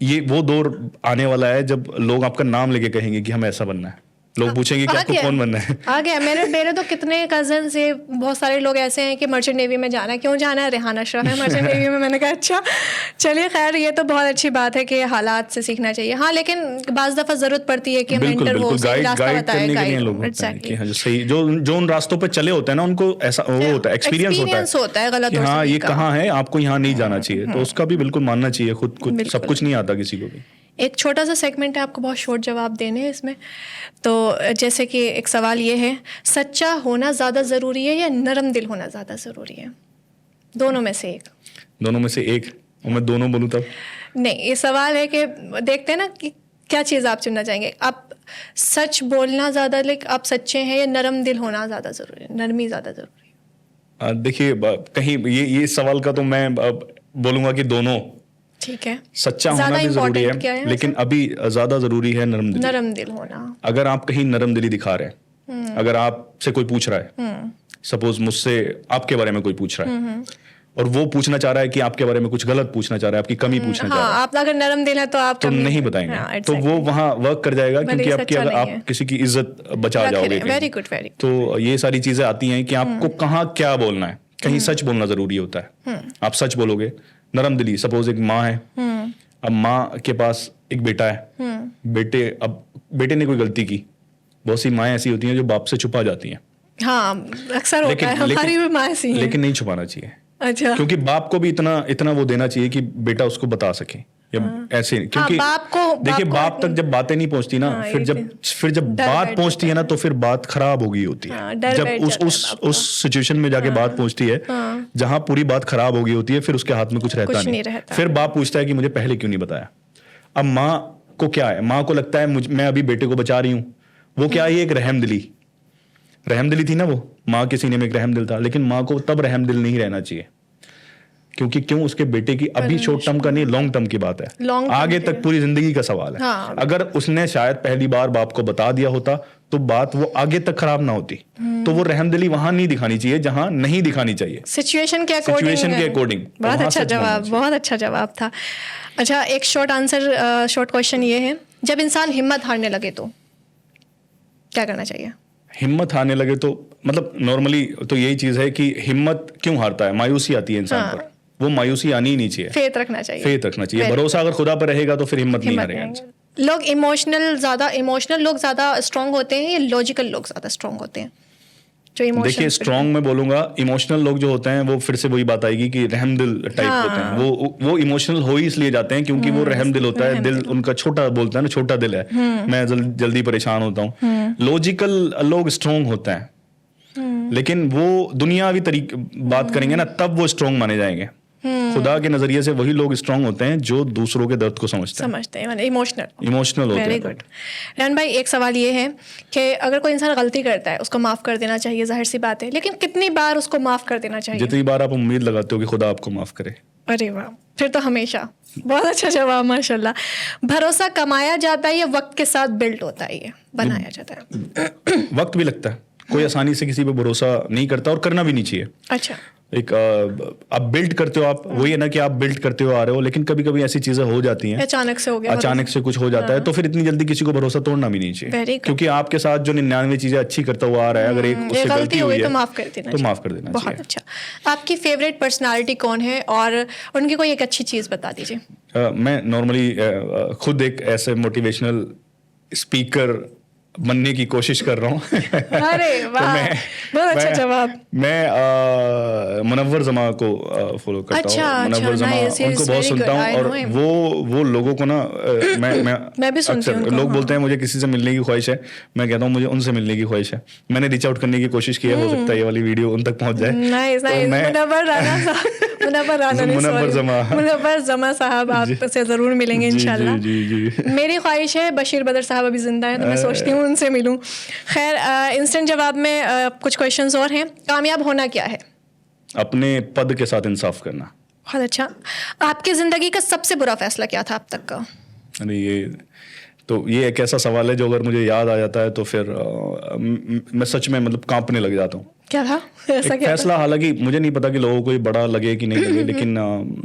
ये वो दौर आने वाला है जब लोग आपका नाम लेके कहेंगे कि हमें ऐसा बनना है। लोग पूछेंगे कि आपको कौन बनना है। आ गया। मेरे तो कितने कजन से बहुत सारे लोग ऐसे हैं कि मर्चेंट नेवी में जाना है। क्यों जाना है? रेहान अशरफ है मर्चेंट नेवी में। मैंने कहा अच्छा, चलिए खैर, ये तो बहुत अच्छी बात है कि हालात से सीखना चाहिए। हाँ, लेकिन बाज़ दफ़ा ज़रूरत पड़ती है कि मेंटर हो, रास्ता बताए, गाइड। सही, जो उन रास्तों पे चले होते हैं ना, उनको ऐसा वो होता है, एक्सपीरियंस होता है गलत, हाँ ये कहाँ है, आपको यहाँ नहीं जाना चाहिए। तो उसका भी बिल्कुल मानना चाहिए, खुद सब कुछ नहीं आता किसी को भी। एक छोटा सा सेगमेंट है, आपको बहुत शॉर्ट जवाब देने हैं इसमें। तो जैसे कि एक सवाल ये है, सच्चा होना ज़्यादा ज़रूरी है या नरम दिल होना ज़्यादा ज़रूरी है? दोनों में से एक। दोनों में से एक? और मैं दोनों बोलूँ तब? नहीं, ये सवाल है कि देखते हैं ना कि क्या चीज़ आप चुनना चाहेंगे। आप सच बोलना ज़्यादा, लाइक आप सच्चे हैं, या नरम दिल होना ज़्यादा ज़रूरी है, नरमी ज़्यादा ज़रूरी है? देखिए, कहीं ये सवाल का तो मैं बोलूँगा कि दोनों। ठीक है, सच्चा होना भी जरूरी है, लेकिन अभी ज्यादा जरूरी है नरम दिल होना। अगर आप कहीं नरम दिली दिखा रहे हैं, अगर आपसे कोई पूछ रहा है, सपोज मुझसे आपके बारे में कोई पूछ रहा है, और वो पूछना चाह रहा है कि आपके बारे में कुछ गलत पूछना चाह रहा है, आपकी कमी पूछना चाह रहा है, आप अगर नरम दिल है तो आप नहीं बताएंगे, तो वो वहां वर्क कर जाएगा, क्योंकि आप किसी की इज्जत बचा जाओगे। Very good, very good. तो ये सारी चीजें आती हैं कि आपको कहाँ क्या बोलना है। कहीं सच बोलना जरूरी होता है, आप सच बोलोगे। नरम दिली, सपोज एक माँ है, अब माँ के पास एक बेटा है, बेटे ने कोई गलती की। बहुत सी माएँ ऐसी होती हैं जो बाप से छुपा जाती हैं। हाँ, अक्सर होता है, हमारी भी माँ ऐसी हैं। लेकिन नहीं छुपाना चाहिए। अच्छा। क्योंकि बाप को भी इतना वो देना चाहिए कि बेटा उसको बता सके, या ऐसे, क्योंकि देखिए, बाप तक जब बातें नहीं पहुंचती ना, फिर जब बात पहुंचती है ना, तो फिर बात खराब हो गई होती है। जब उस सिचुएशन में जाके बात पहुंचती है जहां पूरी बात खराब हो गई होती है, फिर उसके हाथ में कुछ रहता नहीं। फिर बाप पूछता है कि मुझे पहले क्यों नहीं बताया। अब माँ को क्या है, माँ को लगता है मैं अभी बेटे को बचा रही हूँ। वो क्या है, एक रहमदिली थी ना, वो माँ के सीने में एक रहमदिल था। लेकिन माँ को तब रहमदिल नहीं रहना चाहिए क्योंकि क्यों उसके बेटे की अभी शॉर्ट टर्म का नहीं, लॉन्ग टर्म की बात है, Long term आगे की तक पूरी जिंदगी का सवाल है। हाँ। अगर उसने शायद पहली बार बाप को बता दिया होता तो बात वो आगे तक खराब ना होती। तो वो रहमदिली वहां नहीं दिखानी चाहिए जहां नहीं दिखानी चाहिए, सिचुएशन के अकॉर्डिंग। सिचुएशन के अकॉर्डिंग। बहुत अच्छा जवाब, बहुत अच्छा जवाब था। अच्छा, एक शॉर्ट क्वेश्चन ये है, जब इंसान हिम्मत हारने लगे तो क्या करना चाहिए? हिम्मत हारने लगे तो मतलब नॉर्मली तो यही चीज है कि हिम्मत क्यों हारता है, मायूसी आती है इंसान हाँ। पर, वो मायूसी आनी ही नहीं चाहिए, फेथ रखना चाहिए। फेथ रखना चाहिए, Very भरोसा अगर खुदा पर रहेगा तो फिर हिम्मत नहीं हारेगा इंसान। लोग इमोशनल लोग ज्यादा स्ट्रांग होते हैं या लॉजिकल लोग ज्यादा स्ट्रांग होते हैं? जो इमोशन, देखिए स्ट्रांग मैं बोलूंगा, इमोशनल लोग जो होते हैं वो फिर से वही बात आएगी कि रहमदिल टाइप होते हैं। वो इमोशनल हो ही इसलिए जाते हैं क्योंकि वो रहमदिल होता है, दिल उनका छोटा, बोलता है ना छोटा दिल है, मैं जल्दी परेशान होता हूँ। लॉजिकल लोग स्ट्रांग होते हैं, लेकिन वो दुनियावी बात करेंगे ना तब वो स्ट्रांग माने जाएंगे। खुदा के नजरिए से वही लोग स्ट्रांग होते हैं जो दूसरों के दर्द को समझते हैं, इमोशनल होते हैं। Very good. रेहान भाई, एक सवाल ये है कि अगर कोई इंसान गलती करता है उसको माफ कर देना चाहिए, जाहिर सी बात है, लेकिन कितनी बार उसको माफ कर देना चाहिए? जितनी बार आप उम्मीद लगाते हो कि खुदा आपको माफ करे। अरे वाह, फिर तो हमेशा। बहुत अच्छा जवाब, माशाल्लाह। भरोसा कमाया जाता है या वक्त के साथ बिल्ड होता है, ये बनाया जाता है? वक्त भी लगता है, कोई आसानी से किसी पे भरोसा नहीं करता और करना भी नहीं चाहिए। अच्छा। एक आप बिल्ड करते हो, आप वही है ना कि आप बिल्ड करते हो आ रहे हो, लेकिन कभी कभी ऐसी चीजें हो जाती हैं, अचानक से हो गया, अचानक से कुछ हो जाता है, तो फिर इतनी जल्दी किसी को भरोसा तोड़ना भी नहीं Very चाहिए, good. क्योंकि आपके साथ जो 99 चीजें अच्छी करता हुआ आ रहा है, अगर एक उससे गलती हुई है तो माफ कर देना, तो माफ कर देना बहुत अच्छा। आपकी फेवरेट पर्सनालिटी कौन है और उनकी कोई एक अच्छी चीज बता दीजिए। मैं नॉर्मली खुद एक ऐसे मोटिवेशनल स्पीकर बनने की कोशिश कर रहा हूँ। अरे वाह, बहुत अच्छा जवाब। मैं मुनव्वर जमा को फॉलो करता हूँ। मुनव्वर जमा उनको बहुत सुनता हूँ और वो लोगों को ना मैं भी सुनती हूँ। लोग बोलते हैं मुझे किसी से मिलने की ख्वाहिश है, मैं कहता हूँ मुझे उनसे मिलने की ख्वाहिश है। मैंने रीच आउट करने की कोशिश की है, हो सकता है ये वाली वीडियो उन तक पहुंच जाए। मुनव्वर जमा साहब आपसे जरूर मिलेंगे इंशाल्लाह। मेरी ख्वाहिश है बशीर बदर साहब अभी जिंदा है तो मैं सोचती हूँ उनसे मिलूं। खैर, इंस्टेंट जवाब में कुछ क्वेश्चंस और हैं। कामयाब होना क्या है? अपने पद के साथ इंसाफ करना। बहुत अच्छा। आपकी जिंदगी का सबसे बुरा फैसला क्या था अब तक का? अरे ये एक ऐसा सवाल है जो अगर मुझे याद आ जाता है तो फिर मैं सच में मतलब कांपने लग जाता हूँ। क्या था ऐसा? क्या फैसला? हालांकि मुझे नहीं पता कि लोगों को ये बड़ा लगे कि नहीं लगे, लेकिन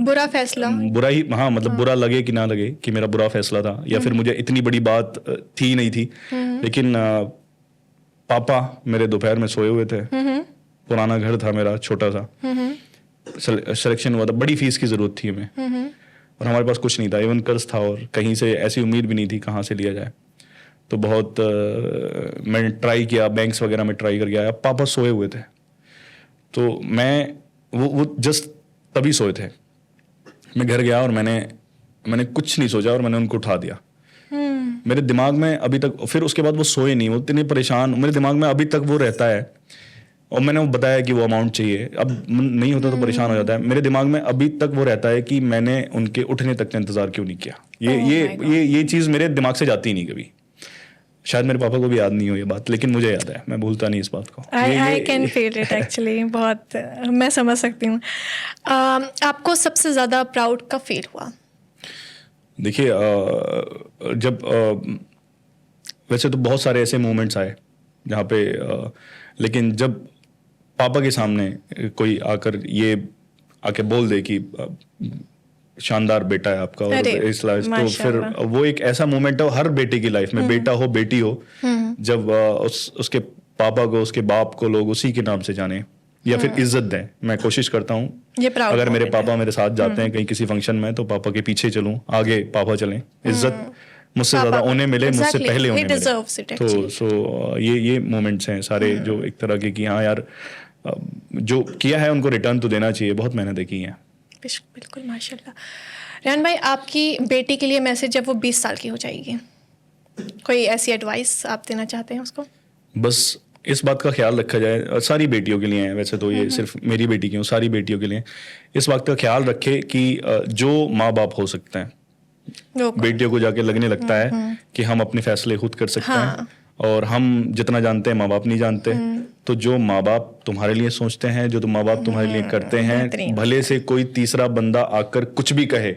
बुरा फैसला, बुरा ही, हाँ मतलब बुरा लगे कि ना लगे कि मेरा बुरा फैसला था या फिर मुझे इतनी बड़ी बात थी नहीं थी, लेकिन पापा मेरे दोपहर में सोए हुए थे, पुराना घर था मेरा छोटा सा, सिलेक्शन हुआ था, बड़ी फीस की जरूरत थी हमें और हमारे पास कुछ नहीं था, इवन कर्ज था और कहीं से ऐसी उम्मीद भी नहीं थी कहाँ से लिया जाए। तो बहुत मैंने ट्राई किया, बैंक्स वगैरह में ट्राई करके आया, पापा सोए हुए थे, तो मैं वो जस्ट तभी सोए थे, मैं घर गया और मैंने कुछ नहीं सोचा और मैंने उनको उठा दिया। मेरे दिमाग में अभी तक, फिर उसके बाद वो सोए नहीं, वो इतने परेशान, मेरे दिमाग में अभी तक वो रहता है और मैंने वो बताया कि वो अमाउंट चाहिए, अब नहीं होता तो परेशान हो जाता है। मेरे दिमाग में अभी तक वो रहता है कि मैंने उनके उठने तक का इंतजार क्यों नहीं किया। ये चीज़ मेरे दिमाग से जाती नहीं कभी। शायद मेरे पापा को भी याद नहीं हो ये बात, लेकिन मुझे याद है, मैं भूलता नहीं इस बात को। I can feel it actually, बहुत मैं समझ सकती हूँ। आपको सबसे ज़्यादा प्राउड कब फील हुआ? देखिए जब वैसे तो बहुत सारे ऐसे मोमेंट्स आए जहाँ पे लेकिन जब पापा के सामने कोई आके बोल दे कि शानदार बेटा है आपका और इस लाइफ, तो फिर वो एक ऐसा मोमेंट है हर बेटे की लाइफ में, बेटा हो बेटी हो, जब उसके पापा को, उसके बाप को लोग उसी के नाम से जाने या फिर इज्जत दें। मैं कोशिश करता हूँ अगर मेरे पापा मेरे साथ जाते हैं कहीं किसी फंक्शन में तो पापा के पीछे चलूं, आगे पापा चलें, इज्जत मुझसे ज्यादा उन्हें मिले, मुझसे पहले उन्हें मिले। तो ये मोमेंट्स हैं सारे जो एक तरह के कि हाँ यार जो किया है उनको रिटर्न तो देना चाहिए, बहुत मेहनत की है। बिल्कुल, माशाल्लाह। रेहान भाई, आपकी बेटी के लिए मैसेज जब वो 20 साल की हो जाएगी, कोई ऐसी एडवाइस आप देना चाहते हैं उसको? बस इस बात का ख्याल रखा जाए, सारी बेटियों के लिए है वैसे तो, ये सिर्फ मेरी बेटी क्यों, सारी बेटियों के लिए इस बात का ख्याल रखे कि जो माँ बाप हो सकते हैं, बेटियों को जाके लगने लगता है कि हम अपने फैसले खुद कर सकते हैं और हम जितना जानते हैं माँ बाप नहीं जानते, तो जो माँ बाप तुम्हारे लिए सोचते हैं, जो माँ बाप तुम्हारे लिए करते हैं, भले से कोई तीसरा बंदा आकर कुछ भी कहे,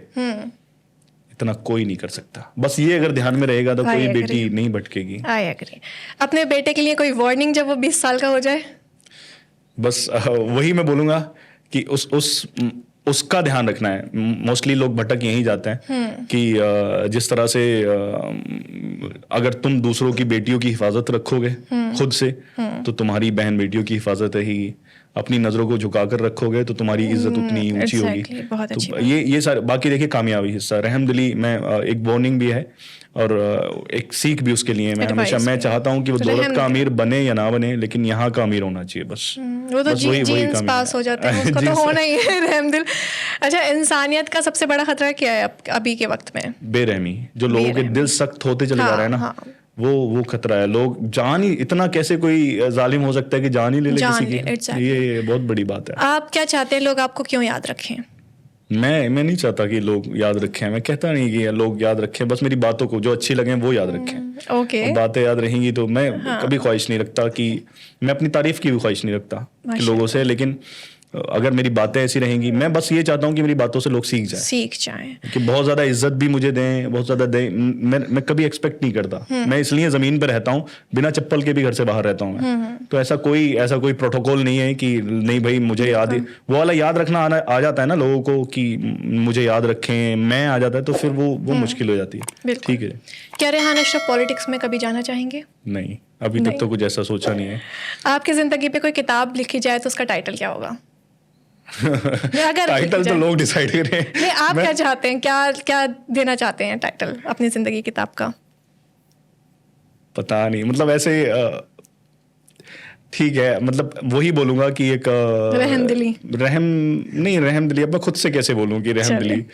इतना कोई नहीं कर सकता। बस ये अगर ध्यान में रहेगा तो कोई बेटी नहीं भटकेगी। I agree. अपने बेटे के लिए कोई वार्निंग जब वो 20 साल का हो जाए? बस वही मैं बोलूंगा कि उसका ध्यान रखना है। मोस्टली लोग भटक यहीं जाते हैं कि जिस तरह से अगर तुम दूसरों की बेटियों की हिफाजत रखोगे खुद से, तो तुम्हारी बहन बेटियों की हिफाजत रहेगी। अपनी नजरों को झुकाकर रखोगे तो तुम्हारी इज्जत उतनी ऊंची होगी। तो ये सारे, बाकी देखिए कामयाबी हिस्सा, रहमदिली में एक वार्निंग भी है और एक सीख भी उसके लिए। मैं चाहता हूँ कि वो दौलत का अमीर बने या ना बने, लेकिन यहाँ का अमीर होना चाहिए बस। वो तो जीन्स पास हो जाते हैं, उसको तो होना ही है रहमदिल। अच्छा, इंसानियत का सबसे बड़ा खतरा क्या है अभी के वक्त में? बेरहमी। जो लोगों के दिल सख्त होते चले जा रहे हैं ना, वो खतरा है। लोग जान ही, इतना कैसे कोई जालिम हो सकता है कि जान ही ले किसी की। ये बहुत बड़ी बात है। आप क्या चाहते हैं लोग आपको क्यों याद रखें? मैं नहीं चाहता कि लोग याद रखें। मैं कहता नहीं कि लोग याद रखें, बस मेरी बातों को जो अच्छी लगे वो याद रखें। ओके। बातें याद रहेंगी तो मैं कभी ख्वाहिश नहीं रखता कि मैं अपनी तारीफ की भी ख्वाहिश नहीं रखता कि लोगों से, लेकिन अगर मेरी बातें ऐसी रहेंगी, मैं बस ये चाहता हूँ कि मेरी बातों से लोग सीख जाएं कि बहुत ज्यादा इज्जत भी मुझे दें, बहुत ज्यादा दें। मैं कभी एक्सपेक्ट नहीं करता। मैं इसलिए जमीन पर रहता हूँ, बिना चप्पल के भी घर से बाहर रहता हूँ मैं। तो ऐसा कोई प्रोटोकॉल नहीं है कि नहीं भाई मुझे याद, वो वाला याद रखना आ जाता है ना लोगों को कि मुझे याद रखें, मैं आ जाता है तो फिर वो मुश्किल हो जाती है। ठीक है। क्या रेहान अशरफ पॉलिटिक्स में कभी जाना चाहेंगे? नहीं, अभी तक तो कुछ ऐसा सोचा नहीं है। आपकी जिंदगी पे कोई किताब लिखी जाए तो उसका टाइटल क्या होगा? टाइटल तो लोग डिसाइड करें। नहीं, आप क्या चाहते हैं, क्या देना चाहते हैं टाइटल अपनी जिंदगी की किताब का? पता नहीं, मतलब ऐसे ठीक है, मतलब वही बोलूंगा कि एक रहमदिली। अब मैं खुद से कैसे बोलूं कि रहमदिली,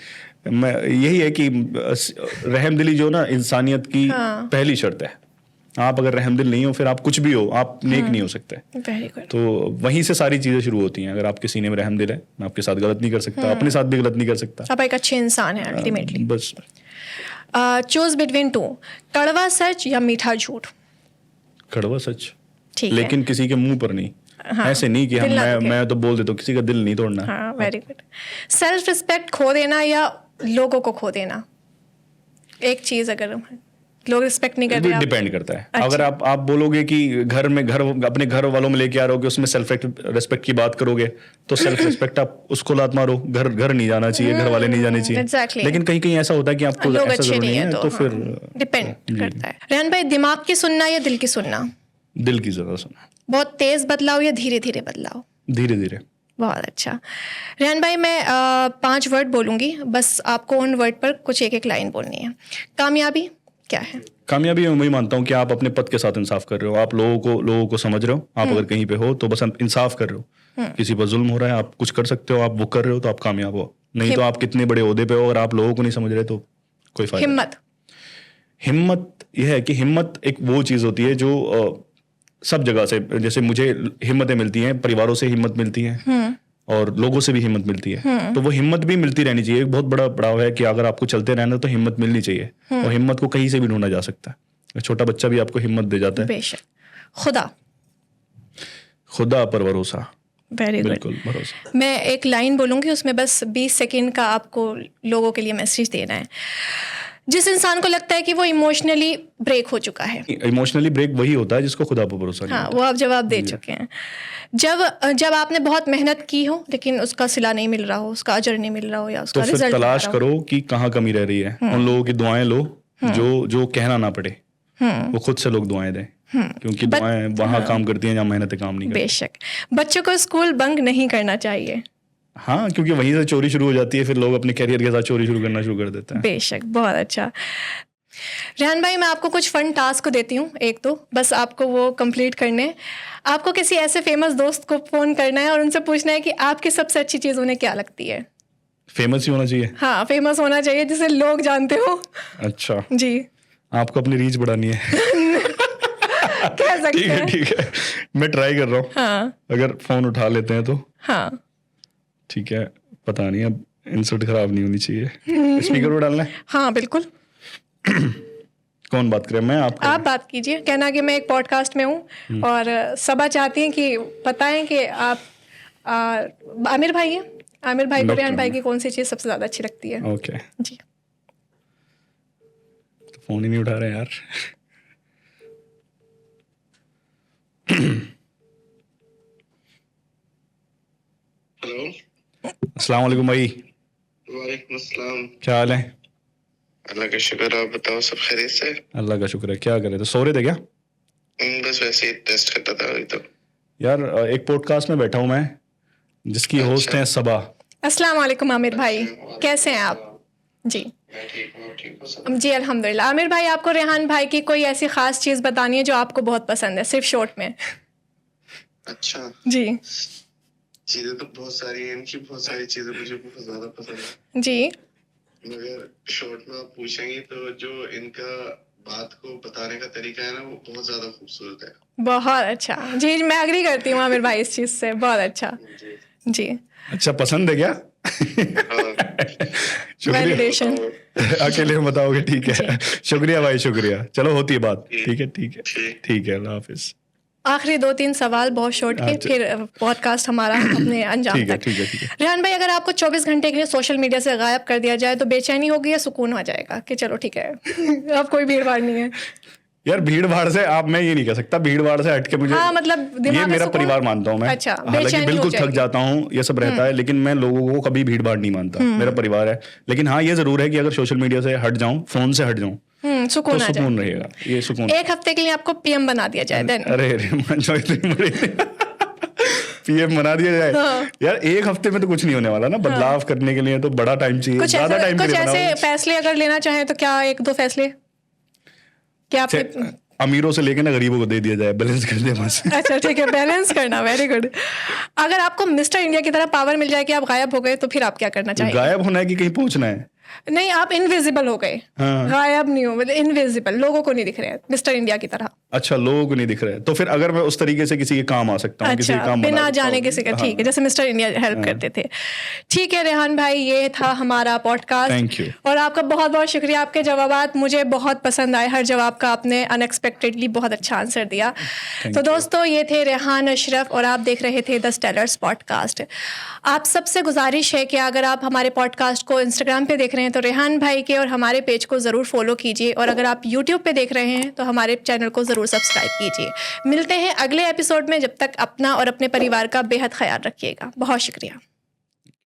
मैं यही है कि रहमदिली जो ना इंसानियत की पहली शर्त है। आप अगर रहमदिल नहीं हो, फिर आप कुछ भी हो, आप नेक नहीं हो सकते। तो वहीं से सारी चीजें शुरू होती हैं। अगर आपके सीने में रहमदिल है, मैं आपके साथ गलत नहीं कर सकता, अपने साथ भी गलत नहीं कर सकता। आप एक अच्छे इंसान हैं अल्टीमेटली। बस। चूज बिटवीन टू, कड़वा सच या मीठा झूठ? कड़वा सच, लेकिन किसी के मुंह पर नहीं। ऐसे नहीं कि मैं तो बोल देता हूँ, किसी का दिल नहीं तोड़ना। Very good. सेल्फ रिस्पेक्ट खो देना या लोगों को खो देना? एक चीज अगर लोग रिस्पेक्ट नहीं करते, डिपेंड करता है। अच्छा। अगर आप बोलोगे कि अपने घर वालों में लेके आ रहे हो, उसमें सेल्फ रिस्पेक्ट की बात करोगे, तो सेल्फ रिस्पेक्ट आप उसको लात मारो। घर नहीं जाना चाहिए, घर वाले नहीं जाने चाहिए। Exactly. लेकिन कहीं कहीं ऐसा होता है कि आपको लोग ऐसा अच्छे नहीं है, तो फिर डिपेंड करता है। रेहान भाई, दिमाग की सुनना या दिल की सुनना? दिल की ज्यादा सुनना। बहुत तेज बदलाव या धीरे धीरे बदलाव? धीरे धीरे। बहुत अच्छा। रेहान भाई, मैं 5 वर्ड बोलूंगी, बस आपको उन वर्ड पर कुछ एक लाइन बोलनी है। कामयाबी क्या है? कामयाबी मैं वही मानता हूँ कि आप अपने पद के साथ इंसाफ कर रहे हो, आप लोगों को समझ रहे हो। आप अगर कहीं पे हो तो बस इंसाफ कर रहे हो। किसी पर जुल्म हो रहा है, आप कुछ कर सकते हो, आप वो कर रहे हो, तो आप कामयाब हो। नहीं तो आप कितने बड़े ओहदे पे हो और आप लोगों को नहीं समझ रहे तो कोई फायदा। हिम्मत यह है कि हिम्मत एक वो चीज होती है जो सब जगह से, जैसे मुझे हिम्मतें मिलती हैं, परिवारों से हिम्मत मिलती है और लोगों से भी हिम्मत मिलती है। तो वो हिम्मत भी मिलती रहनी चाहिए। एक बहुत बड़ा पड़ाव है कि अगर आपको चलते रहना तो हिम्मत मिलनी चाहिए, और हिम्मत को कहीं से भी ढूंढा जा सकता है। छोटा बच्चा भी आपको हिम्मत दे जाता है। बेशक। खुदा पर भरोसा। Very good. बिल्कुल भरोसा। मैं एक लाइन बोलूंगी, उसमें बस 20 सेकेंड का आपको लोगों के लिए मैसेज देना है। जिस इंसान को लगता है कि वो इमोशनली ब्रेक हो चुका है। इमोशनली ब्रेक वही होता है जिसको खुदा पर भरोसा नहीं होता। वो आप जवाब दे चुके हैं। जब आपने बहुत मेहनत की हो लेकिन उसका सिला नहीं मिल रहा हो, उसका अजर नहीं मिल रहा हो, या उसका रिजल्ट, तो फिर तलाश करो कि कहाँ कमी रह रही है। उन लोगों की दुआएं लो जो कहना ना पड़े, वो खुद से लोग दुआएं दें, क्योंकि दुआएं वहां काम करती हैं जहाँ मेहनत काम नहीं करती। बेशक। बच्चों को स्कूल बंक नहीं करना चाहिए। हाँ, क्योंकि वहीं से चोरी शुरू हो जाती है, फिर लोग अपने कैरियर के साथ चोरी करना शुरू कर देते हैं। बेशक, बहुत अच्छा। रेहान भाई, मैं आपको कुछ फन टास्क देती हूँ, एक तो बस आपको वो कंप्लीट करने। आपको किसी ऐसे फेमस दोस्त को फोन करना है और उनसे पूछना है कि आपकी सबसे अच्छी चीज उन्हें क्या लगती है। फेमस ही होना चाहिए? हाँ, फेमस होना चाहिए जिसे लोग जानते हो। अच्छा जी। आपको अपनी रीच बढ़ानी है। कह सकते हैं। ठीक है, मैं ट्राई कर रहा हूँ। हाँ। अगर फोन उठा लेते हैं तो। हाँ ठीक है, पता नहीं, अब इंसर्ट खराब नहीं होनी चाहिए। स्पीकर पर डालना है? हाँ बिल्कुल। कौन बात करे? मैं आप बात कीजिए। कहना कि मैं एक पॉडकास्ट में हूँ और सबा चाहती हैं कि बताएं कि आप आमिर भाई हैं, आमिर भाई को रेहान भाई की कौन सी चीज़ सबसे ज़्यादा अच्छी लगती है? ओके, जी। तो फोन ही नहीं उठा रहे यार। हेलो, अस्सलाम वालेकुम भाई। वालेकुम अस्सलाम। क्या हाल है? अल्लाह का शुक्र, आप बताओ सब खैरियत से? अल्लाह का शुक्र है। क्या कर रहे थे? सो रहे थे क्या? बस वैसे ही टेस्ट करता था अभी तो। यार एक पॉडकास्ट में बैठा हूँ मैं, जिसकी होस्ट हैं सबा। अस्सलाम वालेकुम आमिर भाई, कैसे हैं आप? जी मैं ठीक हूँ, ठीक हो सब? जी अल्हम्दुलिल्लाह। आमिर भाई, आपको रेहान भाई की कोई ऐसी ख़ास चीज़ बतानी है जो आपको बहुत पसंद है, सिर्फ शॉर्ट में? अच्छा, जी चीजें तो बहुत सारी हैं, इनकी बहुत सारी चीजें मुझे बहुत ज्यादा पसंद है, जी मगर शॉर्ट में आप पूछेंगे तो जो इनका बात को बताने का तरीका है ना, वो बहुत ज्यादा खूबसूरत है। बहुत अच्छा। जी मैं एग्री करती हूँ आमिर भाई इस चीज़ से, बहुत अच्छा। जी। जी अच्छा, पसंद है क्या? हाँ, शुक्रिया। वैलिडेशन। अकेले में बताओगे? ठीक है, शुक्रिया भाई, शुक्रिया। चलो, होती है बात। ठीक है, ठीक है, ठीक। ठीक है। अल्लाह हाफिज। आखिरी 2-3 सवाल बहुत शॉर्ट के, अच्छा। फिर पॉडकास्ट हमारा अपने अंजाम ठीक है, तक। ठीक है, ठीक है। रेहान भाई, अगर आपको 24 घंटे के लिए सोशल मीडिया से गायब कर दिया जाए तो बेचैनी होगी या सुकून हो जाएगा कि चलो ठीक है अब कोई भीड़ भाड़ नहीं है? यार भीड़ भाड़ से मैं ये नहीं कह सकता, भीड़ भाड़ से हटके मुझे हाँ, मतलब दिमाग ये में मेरा सुकून। परिवार मानता हूँ मैं। अच्छा, हालांकि बेचैनी हो बिल्कुल थक जाएगी। जाता हूँ, ये सब रहता है, लेकिन मैं लोगों को कभी भीड़ भाड़ नहीं मानता। मेरा परिवार है। लेकिन हाँ, ये जरूर है कि अगर सोशल मीडिया से हट जाऊं, फोन से हट जाऊं, सुकून तो आ जाए। सुकून रहेगा। ये सुकून। एक हफ्ते के लिए आपको पीएम बना दिया जाए, देन अरे पीएम बना दिया जाए। यार एक हफ्ते में तो कुछ नहीं होने वाला ना। बदलाव करने के लिए तो बड़ा टाइम चाहिए, कुछ ज्यादा टाइम कुछ ऐसे फैसले अगर लेना चाहें तो क्या 1-2 फैसले क्या आप? अमीरों से लेके ना गरीबों को दे दिया जाए, बैलेंस कर दे बस। अच्छा ठीक है, बैलेंस करना, वेरी गुड। अगर आपको मिस्टर इंडिया की तरह पावर मिल जाए कि आप गायब हो गए तो फिर आप क्या करना चाहेंगे? गायब होना है कि कहीं पहुंचना है? नहीं, आप इनविजिबल हो गए। हाँ। गायब नहीं हो, मतलब इनविजिबल, लोगों को नहीं दिख रहे हैं, मिस्टर इंडिया की तरह। अच्छा, लोगों को नहीं दिख रहा है तो फिर अगर मैं उस तरीके से किसी के काम आ सकता हूँ, किसी के अच्छा, काम बना बिना सकता जाने हूँ। किसी का, हाँ। ठीक है, जैसे मिस्टर इंडिया हेल्प करते थे। ठीक है रेहान भाई, ये था हमारा पॉडकास्ट। Thank you. और आपका बहुत बहुत शुक्रिया। आपके जवाबात मुझे बहुत पसंद आए, हर जवाब का आपने अनएक्सपेक्टेडली बहुत अच्छा आंसर दिया। तो दोस्तों, ये थे रेहान अशरफ और आप देख रहे थे द स्टेलर्स पॉडकास्ट। आप सबसे गुजारिश है कि अगर आप हमारे पॉडकास्ट को इंस्टाग्राम पे देख रहे हैं तो रेहान भाई के और हमारे पेज को ज़रूर फॉलो कीजिए, और अगर आप यूट्यूब पे देख रहे हैं तो हमारे चैनल को ज़रूर सब्सक्राइब कीजिए। मिलते हैं अगले एपिसोड में, जब तक अपना और अपने परिवार का बेहद ख्याल रखिएगा। बहुत शुक्रिया।